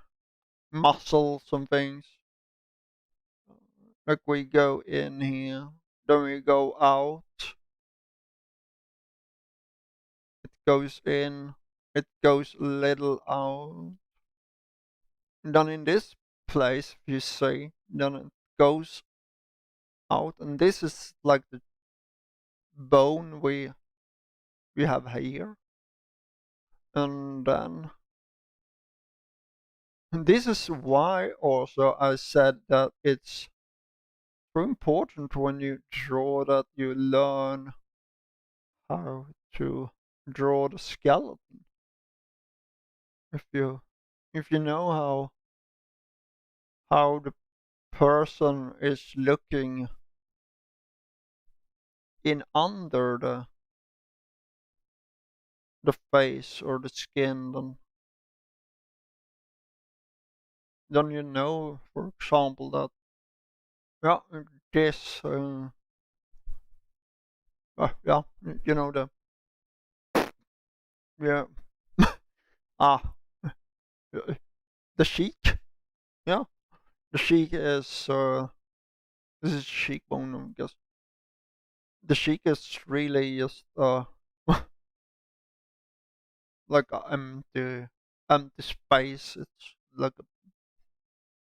muscles and things. Like we go in here, then we go out, it goes in, it goes a little out. And then in this place, if you see, then it goes out, and this is like the bone we have here. And then this is why also I said that it's so important when you draw that you learn how to draw the skeleton. If you know how the person is looking in under the face or the skin, then you know, for example, that yeah, this yeah, you know, yeah, ah, the cheek, yeah, the cheek is this is cheekbone, I guess. The cheek is really just like a empty space. It's like a,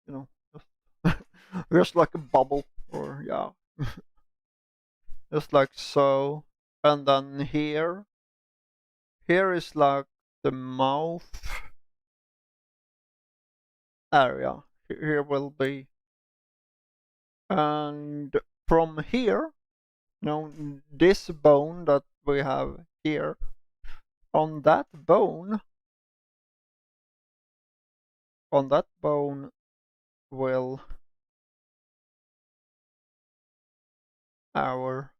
you know, just, just like a bubble, or yeah, just like so. And then here is like the mouth area. Here will be, and from here, you know, this bone that we have here, on that bone, will our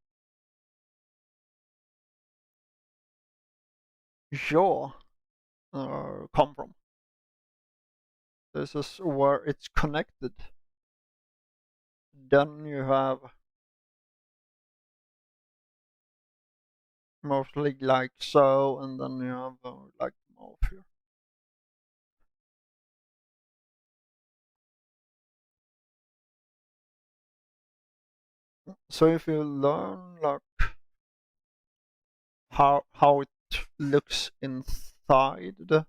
jaw come from. This is where it's connected. Then you have mostly like so, and then you have like mouth here. So if you learn like how it looks inside the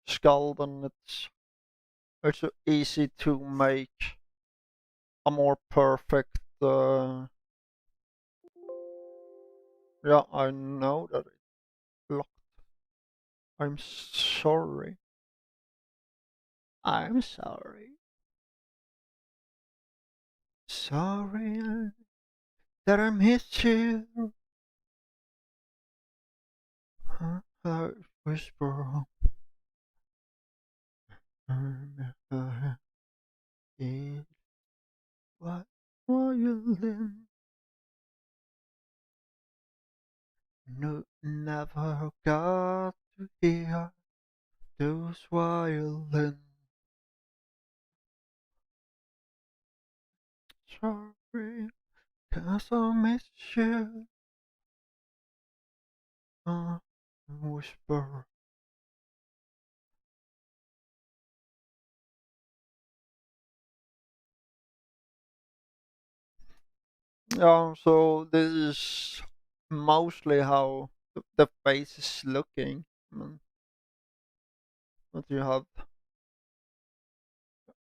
skull, then it's so easy to make a more perfect. Yeah, I know that it's locked. I'm sorry. I'm sorry. Sorry that I missed you. I whisper. It what violin. No, never got to hear those violins. Sorry, 'cause I miss you. Whisper. Yeah, so this is mostly how the face is looking. But you have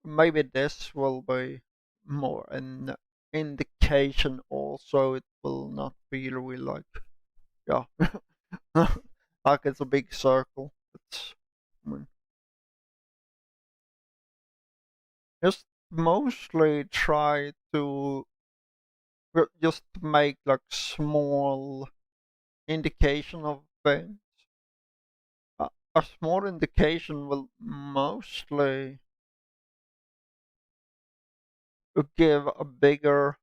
maybe this will be. more an indication also. It will not be really like, yeah, like it's a big circle. It's, I mean, just mostly try to just make like small indication of things. A small indication will mostly give a bigger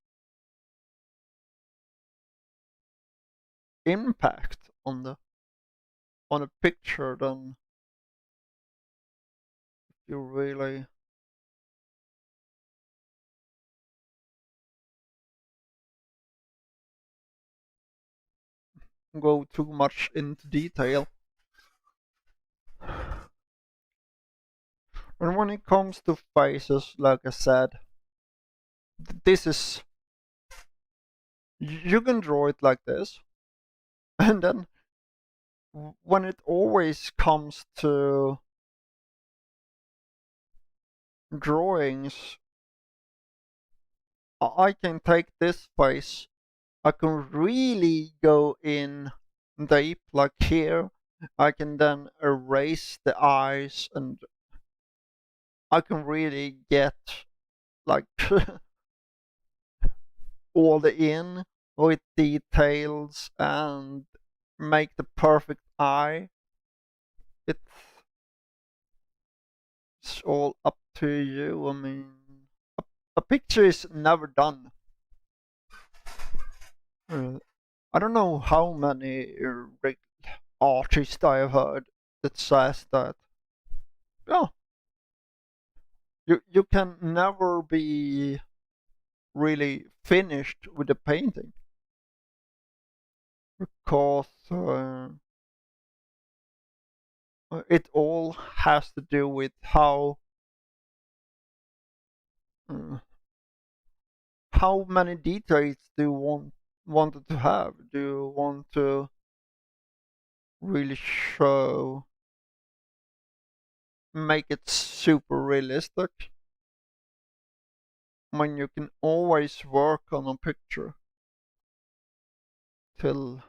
impact on a picture than you really go too much into detail. And when it comes to faces, like I said, this is, you can draw it like this, and then when it always comes to drawings, I can take this face, I can really go in deep, like here. I can then erase the eyes, and I can really get like all the in with details and make the perfect eye. It's all up to you. I mean, a picture is never done. Uh, I don't know how many artists I have heard that says that, yeah, you can never be really finished with the painting because it all has to do with uh, how many details do you wanted to have. Do you want to really show, make it super realistic? When you can always work on a picture till,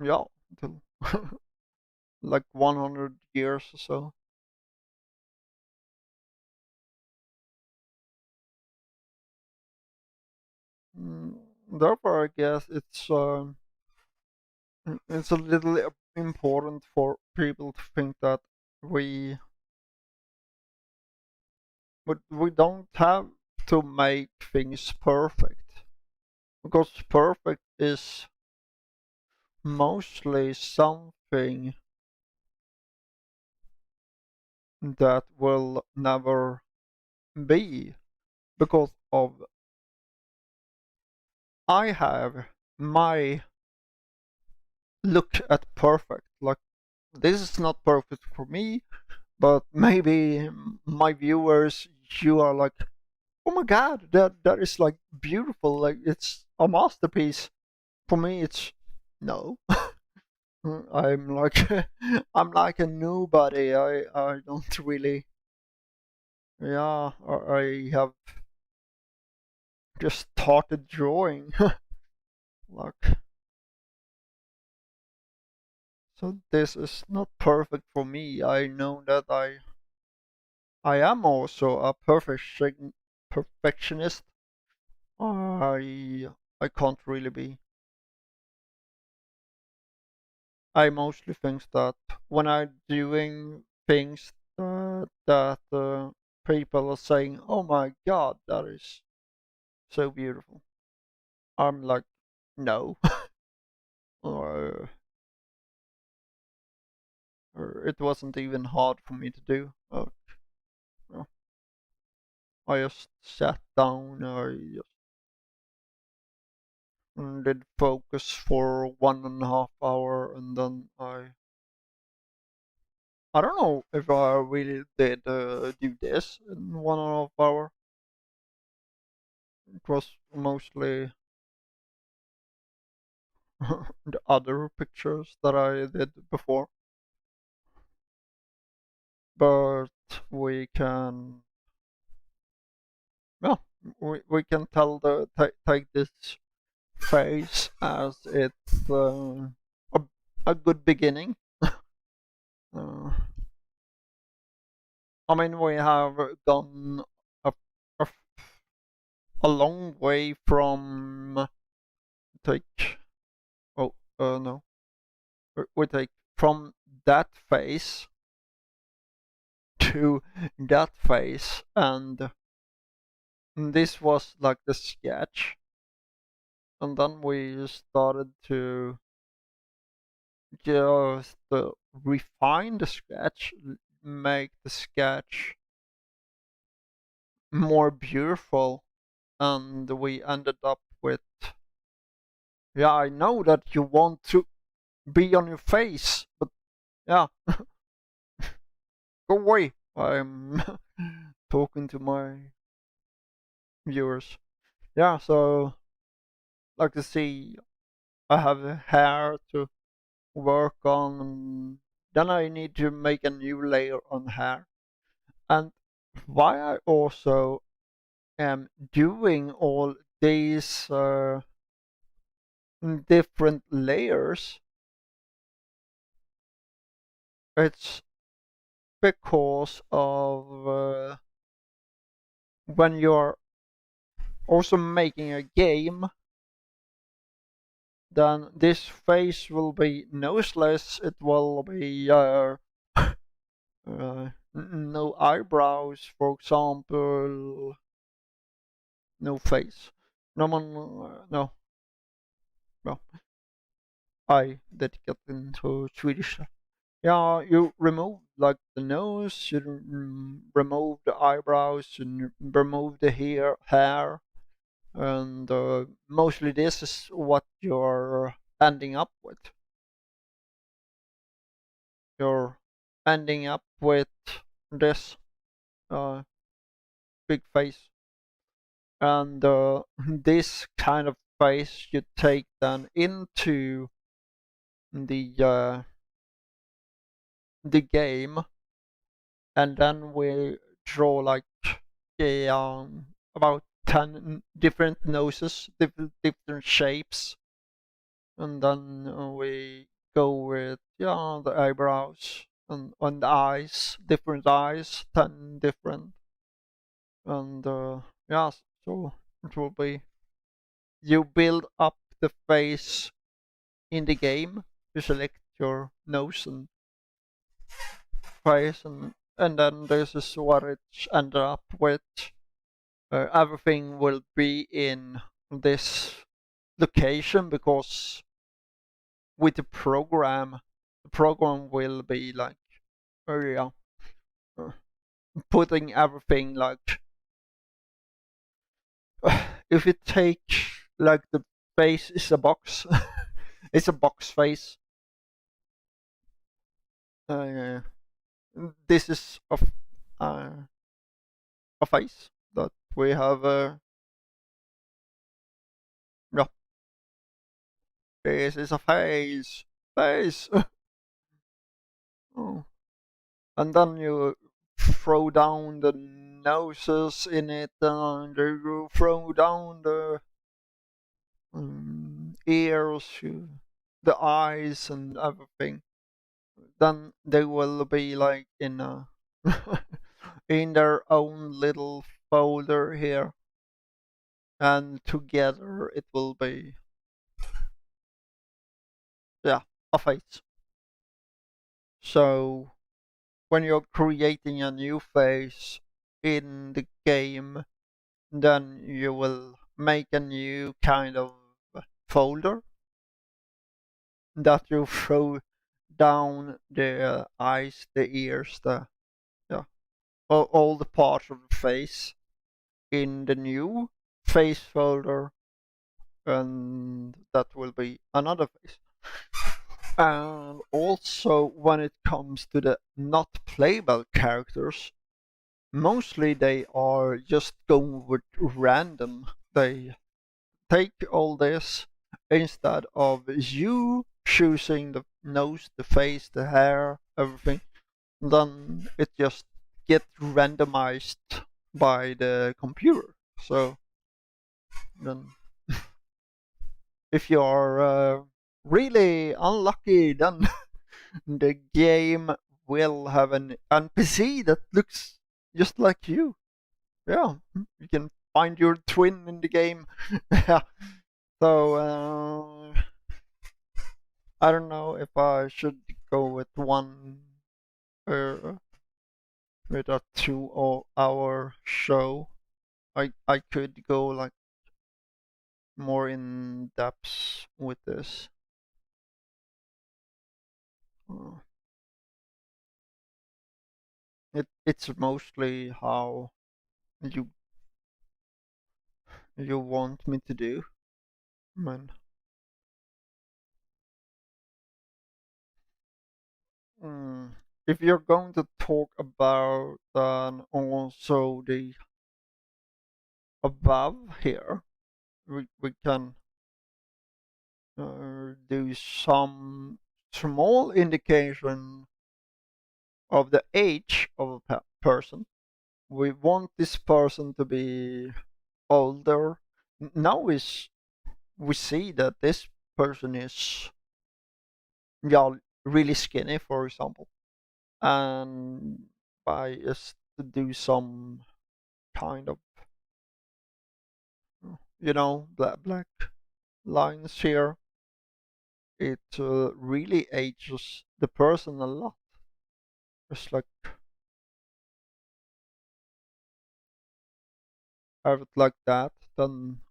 yeah, till like 100 years or so. Mm, Therefore, I guess it's a little important for people to think that we we don't have to make things perfect, because perfect is mostly something that will never be, because of I have my look at perfect. Like, this is not perfect for me, but maybe my viewers, you are like, oh my god, that is like beautiful, like it's a masterpiece. For me, it's no. I'm like I'm like a nobody. I don't really, yeah. I have just started drawing. Like, so this is not perfect for me. I know that I am also a perfectionist. I can't really be. I mostly think that when I'm doing things that people are saying, "Oh my God, that is so beautiful," I'm like, no, or, or it wasn't even hard for me to do. No, I just sat down. I just did focus for 1.5 hours, and then I don't know if I really did do this in 1.5 hours. It was mostly the other pictures that I did before. But we can yeah, we can tell take this phase as it's a, a good beginning. Uh, I mean, we have gone a, a, a long way from take. Oh, no, we take from that phase to that phase, and this was like the sketch, and then we started to just refine the sketch, make the sketch more beautiful, and we ended up with, yeah, I know that you want to be on your face, but yeah, go away. I'm talking to my viewers. Yeah, so like to see I have hair to work on, and then I need to make a new layer on hair. And why I also am doing all these different layers, it's because of when you're also making a game, then this face will be noseless, it will be no eyebrows, for example, no face. No one, no, no, I did get into Swedish. Yeah, you remove like the nose, you remove the eyebrows, and remove the hair, and mostly this is what you're ending up with. You're ending up with this uh, big face, and this kind of face you take then into the game, and then we draw like about 10 different noses, different shapes, and then we go with the eyebrows and on the eyes, different eyes, 10 different, and yeah, so it will be, you build up the face in the game, you select your nose and face, and then this is what it's ended up with. Everything will be in this location because with the program will be like, yeah, uh, putting everything like, if you take like the face is a box, it's a box face. Uh, this is uh, a face that we have. Yeah, this is a face. Oh. And then you throw down the noses in it, and you throw down the ears, the eyes, and everything. Then they will be like in a in their own little folder here, and together it will be, yeah, a face. So when you're creating a new face in the game, then you will make a new kind of folder that you throw down the eyes, the ears, the, yeah, all the parts of the face in the new face folder, and that will be another face. And also, when it comes to the not playable characters, mostly they are just going with random. They take all this instead of you choosing the nose, the face, the hair, everything. Then it just gets randomized by the computer. So then, if you are really unlucky, then the game will have an NPC that looks just like you. Yeah, you can find your twin in the game. Yeah. So I don't know if I should go with one uh, with a 2 hour show. I could go like more in depth with this. Uh, it's mostly how you you want me to do, man. Mm. If you're going to talk about also the above here, we can do some small indication of the age of a person. We want this person to be older. Now we see that this person is, yeah, really skinny, for example, and by just to do some kind of, black lines here, it really ages the person a lot. Just like have it like that, then,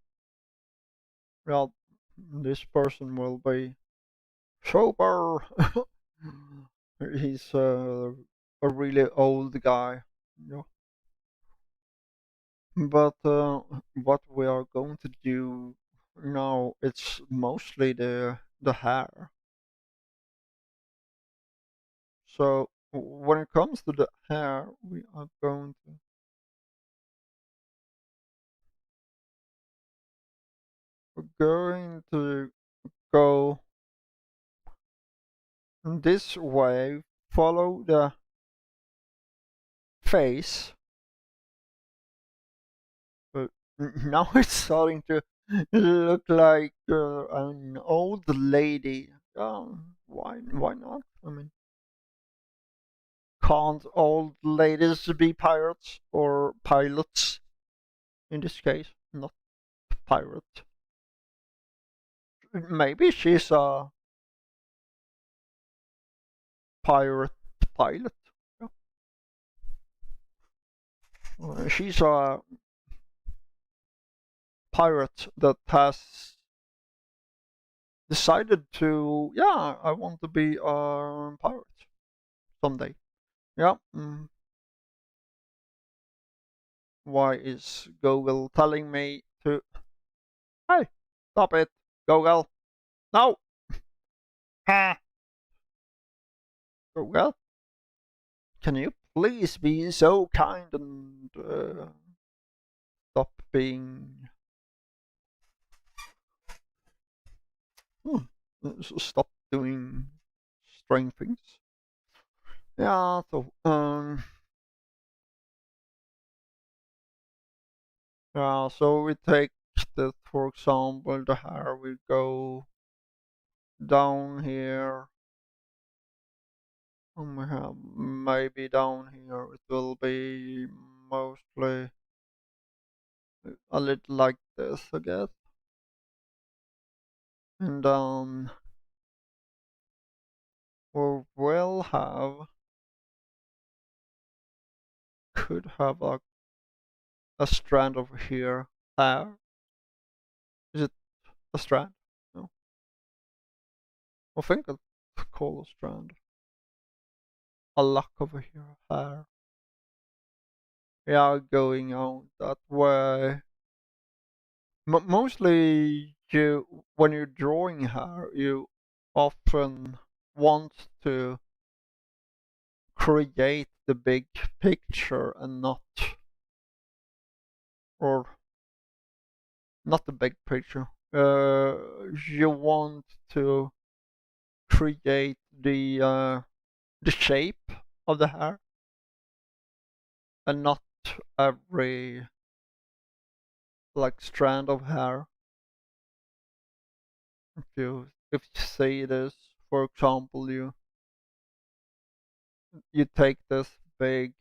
well, this person will be sober. He's a really old guy. Yeah. But what we are going to do now, it's mostly the hair. So when it comes to the hair, we're going to go this way, follow the face. But now it's starting to look like an old lady. Why not? I mean, can't old ladies be pirates or pilots in this case? Not pirate. Maybe she's a pirate pilot. Yeah. She's a pirate that has decided to, yeah, I want to be a pirate someday. Yeah. Why is Google telling me to? Hey, stop it, Google. No. Ha. Google, can you please be so kind and stop being. Hmm, stop doing strange things. Yeah. So yeah. So we take that, for example, the hair will go down here. And we have maybe down here it will be mostly a little like this, I guess. And we will have could have a strand over here. Is it a strand? No. I think it's called a strand. A lock over here. Hair. Yeah, going out that way. Mostly, when you're drawing hair, you often want to create the big picture and or not the big picture. You want to create the shape of the hair and not every like strand of hair. If you say this, for example, you take this big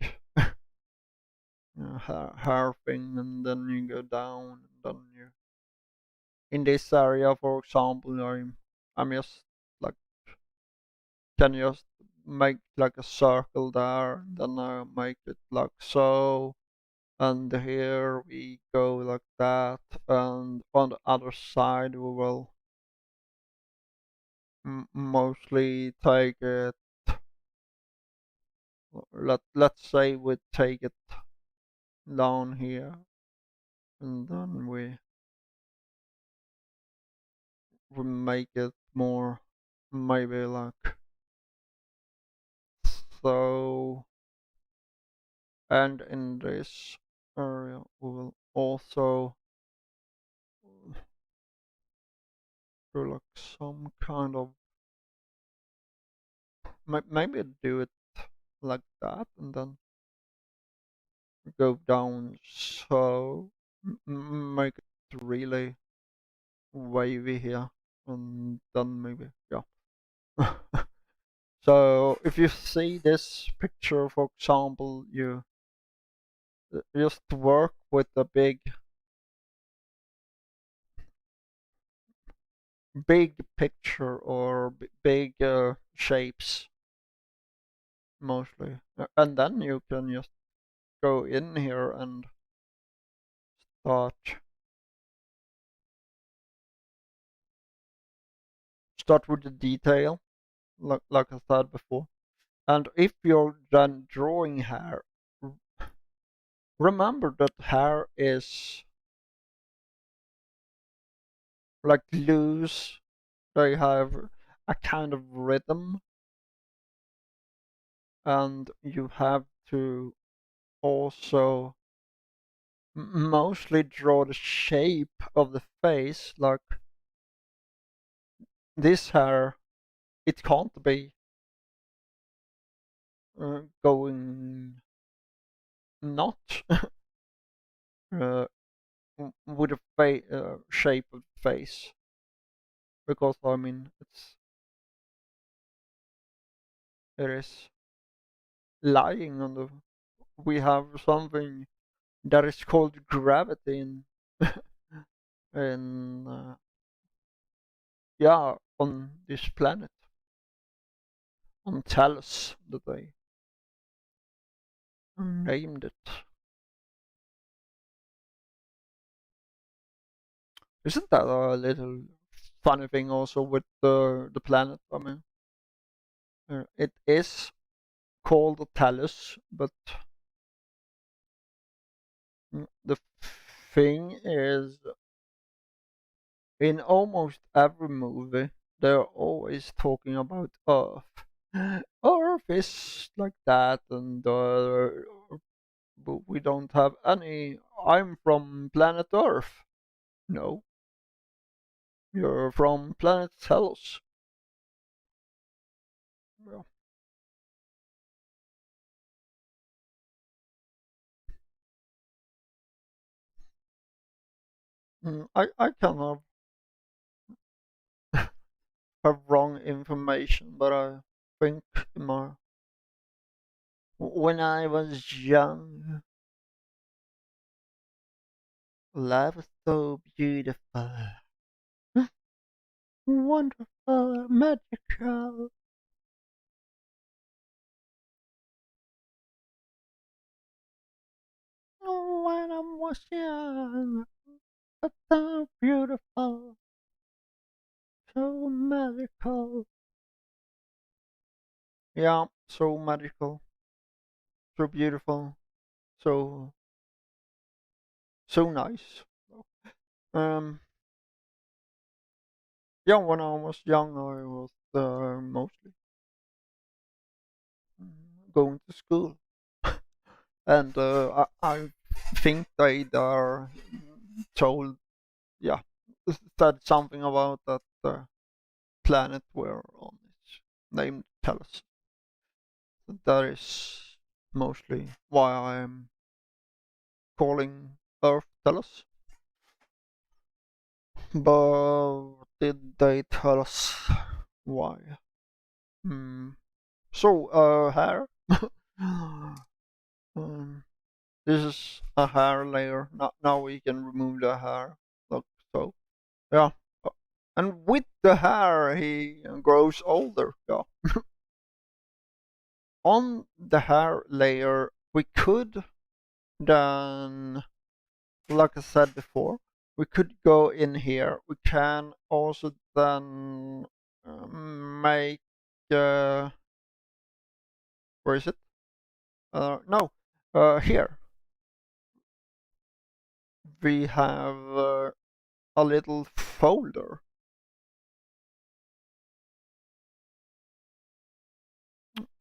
hair thing, and then you go down, and then you in this area, for example, I'm just like can just make like a circle there, and then I make it like so, and here we go like that, and on the other side we will mostly take it. Let's say we take it down here, and then we make it more maybe like so, and in this area we will also do like some kind of maybe do it like that, and then go down so make it really wavy here, and then maybe yeah. So if you see this picture, for example, you just work with a big picture or big shapes mostly. And then you can just go in here and start start with the detail, like I said before. And if you're done drawing hair, remember that hair is like loose. They have a kind of rhythm, and you have to also mostly draw the shape of the face. Like this hair, it can't be going not uh, with a shape of the face, because I mean it is lying on the. We have something that is called gravity in yeah, on this planet, on Talos that they named it. Isn't that a little funny thing also with the planet? I mean, it is called Talos, but the thing is, in almost every movie, they're always talking about Earth. Earth is like that, and but we don't have any. I'm from planet Earth. No, you're from planet Telos. Yeah. I can have wrong information, but I think my, when I was young, life was so beautiful, wonderful, magical. When I was young, but so beautiful, so magical. Yeah, so magical, so beautiful, so so nice. Um, yeah, when I was young, I was mostly going to school, and I think they are told, yeah, said something about that planet we're on is named Talos. That is mostly why I'm calling Earth Talos. But did they tell us why? Hmm. So, hair. um, this is a hair layer. Now we can remove the hair. Look, so yeah. And with the hair, he grows older. Yeah. On the hair layer, we could then, like I said before, we could go in here. We can also then make where is it? No, here we have a little folder.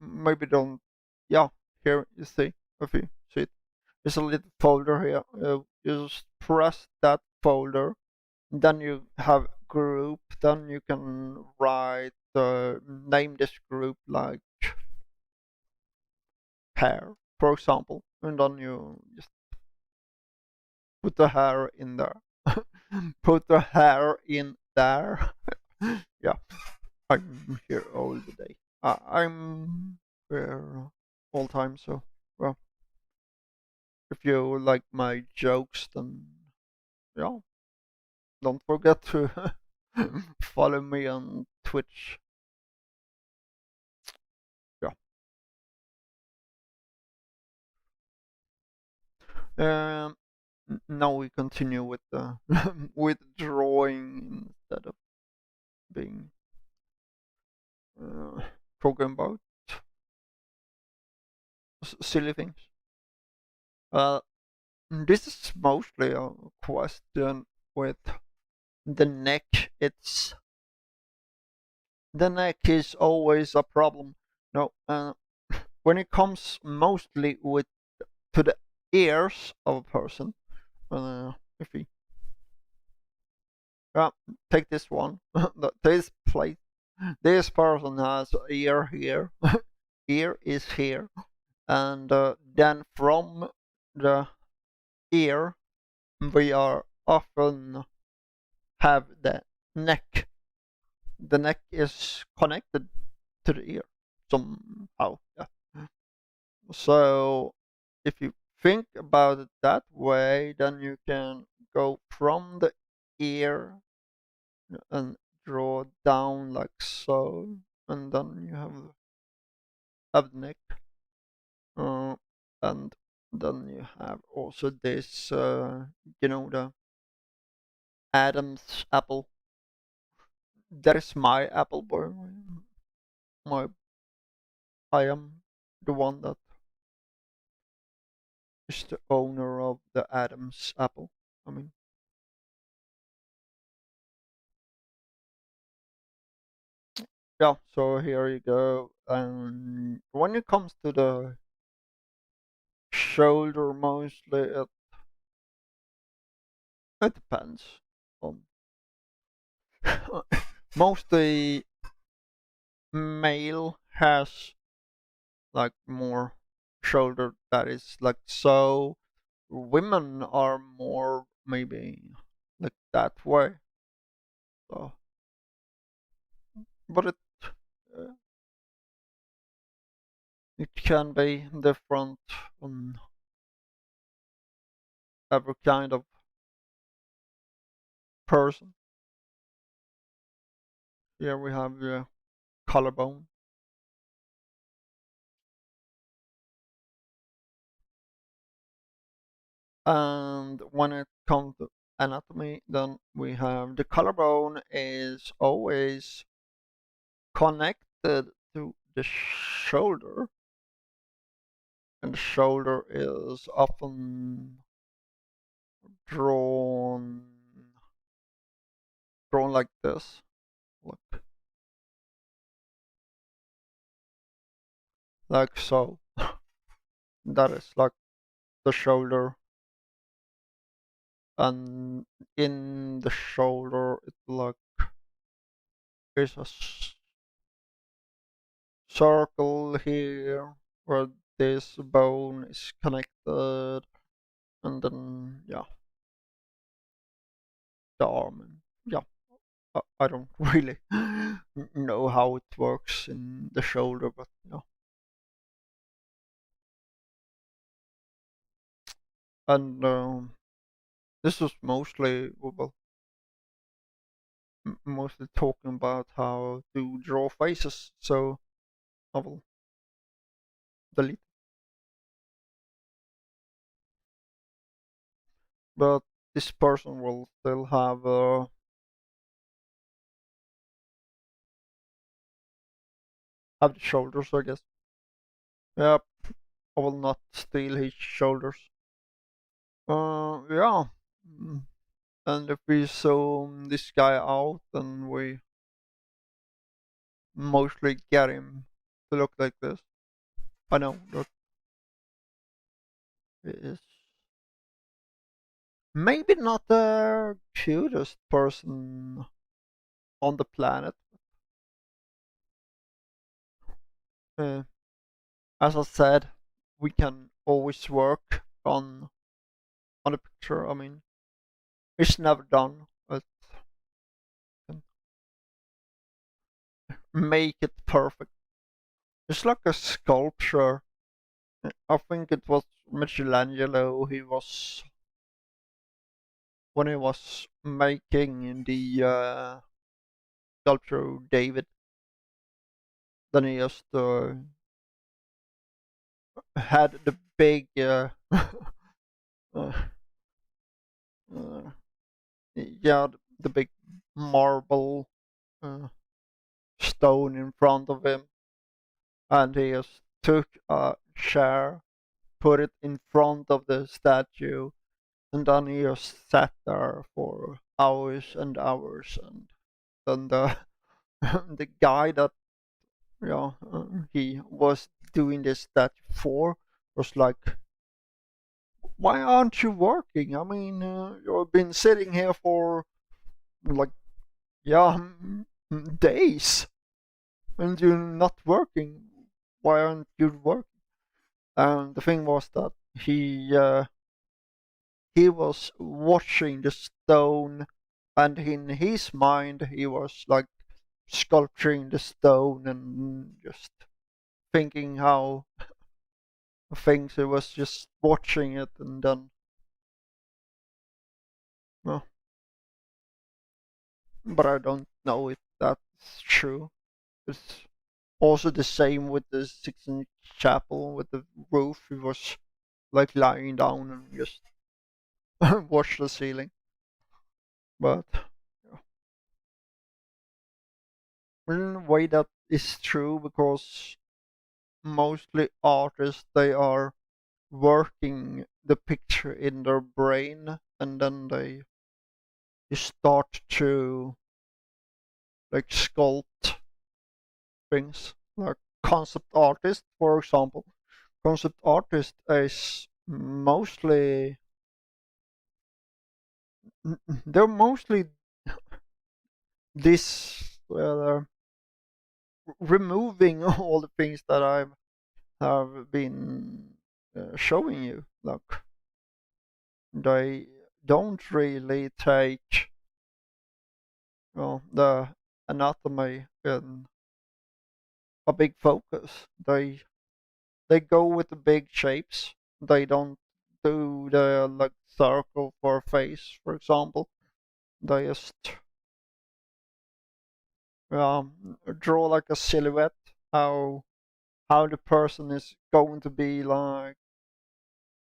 Maybe don't. Yeah, here you see. If you see it, there's a little folder here. You just press that folder. Then you have group. Then you can write name this group like hair, for example, and then you just put the hair in there. Put the hair in there. Yeah, I'm here all the day. I'm here all time, so well, if you like my jokes, then yeah, don't forget to follow me on Twitch. Yeah. Um, Now we continue with the with drawing instead of being uh, talking about silly things. Uh, this is mostly a question with the neck. The neck is always a problem. No, when it comes mostly with to the ears of a person. If we take this one, this place, this person has ear here, ear is here, and then from the ear we are often have the neck. The neck is connected to the ear somehow. Yeah. So if you think about it that way, then you can go from the ear and draw down like so, and then you have the neck, uh, and then you have also this, the Adam's apple. That is my apple, boy. My I am the one that is the owner of the Adam's apple. I mean, yeah. So here you go. And when it comes to the shoulder, mostly it depends on mostly male has like more shoulder that is like so. Women are more maybe like that way. So, but uh, it can be different on every kind of person. Here we have the collarbone. And when it comes to anatomy, then we have the collarbone is always connected to the shoulder, and the shoulder is often drawn like this. Look, like so. That is like the shoulder, and in the shoulder it like is a circle here where this bone is connected, and then yeah, the arm. yeah, I don't really know how it works in the shoulder, but yeah. And this was mostly, well, mostly talking about how to draw faces. So I will delete. But this person will still have the shoulders, I guess. Yep, I will not steal his shoulders. Yeah. Mm. And if we zoom this guy out, then we mostly get him to look like this. I know that is maybe not the cutest person on the planet. Uh, as I said, we can always work on a picture. I mean, it's never done. But make it perfect. It's like a sculpture. I think it was Michelangelo. He was when he was making the sculpture David. Then he just had the big uh, uh, yeah, the big marble uh, stone in front of him, and he just took a chair, put it in front of the statue, and then he just sat there for hours and hours. And then the the guy that he was doing this statue for was like, "Why aren't you working? I mean, you've been sitting here for like yeah days." And you're not working. Why aren't you working? And the thing was that he was watching the stone, and in his mind he was like sculpturing the stone and just thinking how things. He was just watching it, and then well, but I don't know if that's true. It's also the same with the Sixteen Chapel with the roof. He was like lying down and just watch the ceiling. But in a way that is true because mostly artists they are working the picture in their brain and then they start to like sculpt things like concept artist for example. Concept artist is mostly they're mostly this removing all the things that I have been showing you. Like they don't really take the anatomy in a big focus. They go with the big shapes. They don't do the like circle for a face, for example. They just draw like a silhouette. How the person is going to be like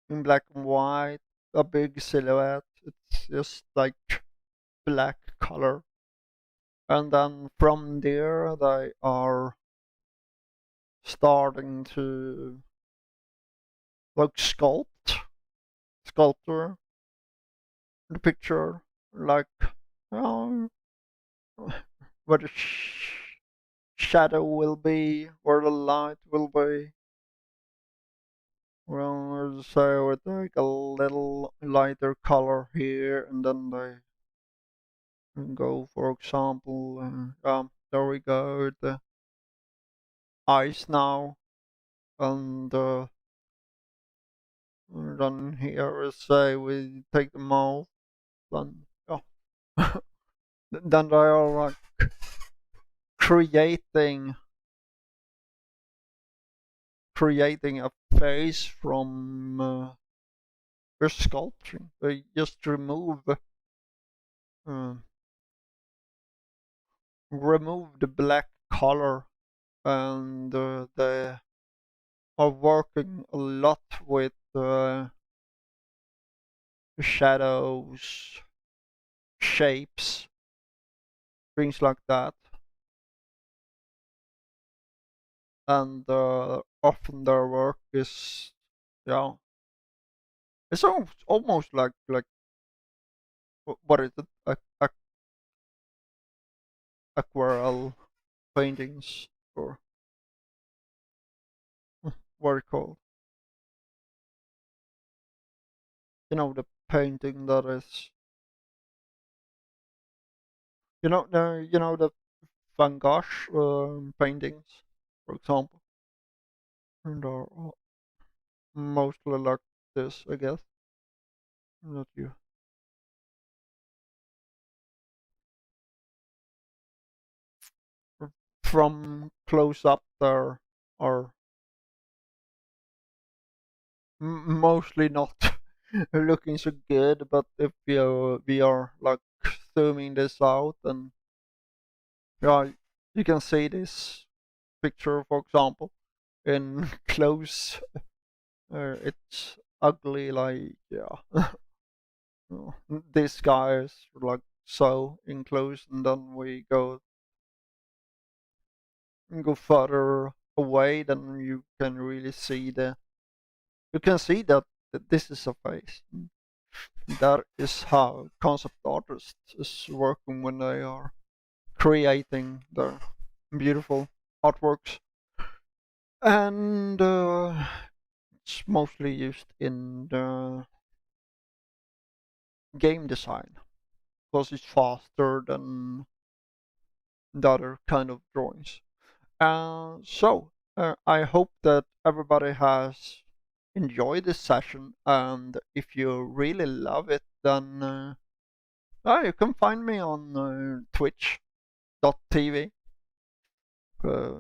in black and white, a big silhouette. It's just like black color. And then from there, they are starting to like sculpture the picture, like um, where the shadow will be, where the light will be. Well, let's say with like a little lighter color here, and then they go, for example, there we go, the eyes now, and then here we say we take the mouth, then yeah. Then they are like creating creating a face from your sculpting. They just uh, remove the black color, and they are working a lot with shadows, shapes, things like that. And often their work is, yeah, it's almost like what is it, aquarelle paintings, or what it called? The painting that is, the Van Gogh paintings, for example, and are mostly like this, I guess. Not you. From close up, there are mostly not looking so good, but if we are like zooming this out, and yeah, you can see this picture, for example, in close. It's ugly, like, yeah. This guy is like so in close, and then we go further away, then you can see that this is a face. That is how concept artists is working when they are creating their beautiful artworks. And it's mostly used in the game design because it's faster than the other kind of drawings. So I hope that everybody has enjoyed this session, and if you really love it, then you can find me on twitch.tv uh,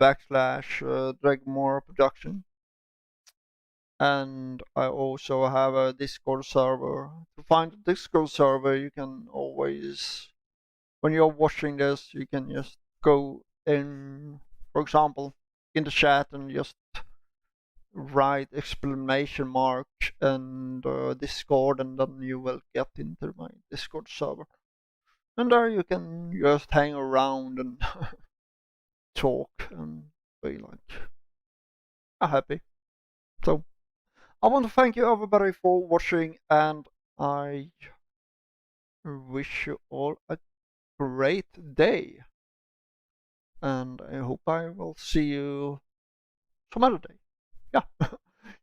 /Dragmore Production, and I also have a Discord server. To find the Discord server, you can always, when you're watching this, you can just go in, for example, in the chat, and just write exclamation mark and Discord, and then you will get into my Discord server. And there you can just hang around and talk and be like happy. So I want to thank you everybody for watching, and I wish you all a great day. And I hope I will see you some other day. Yeah.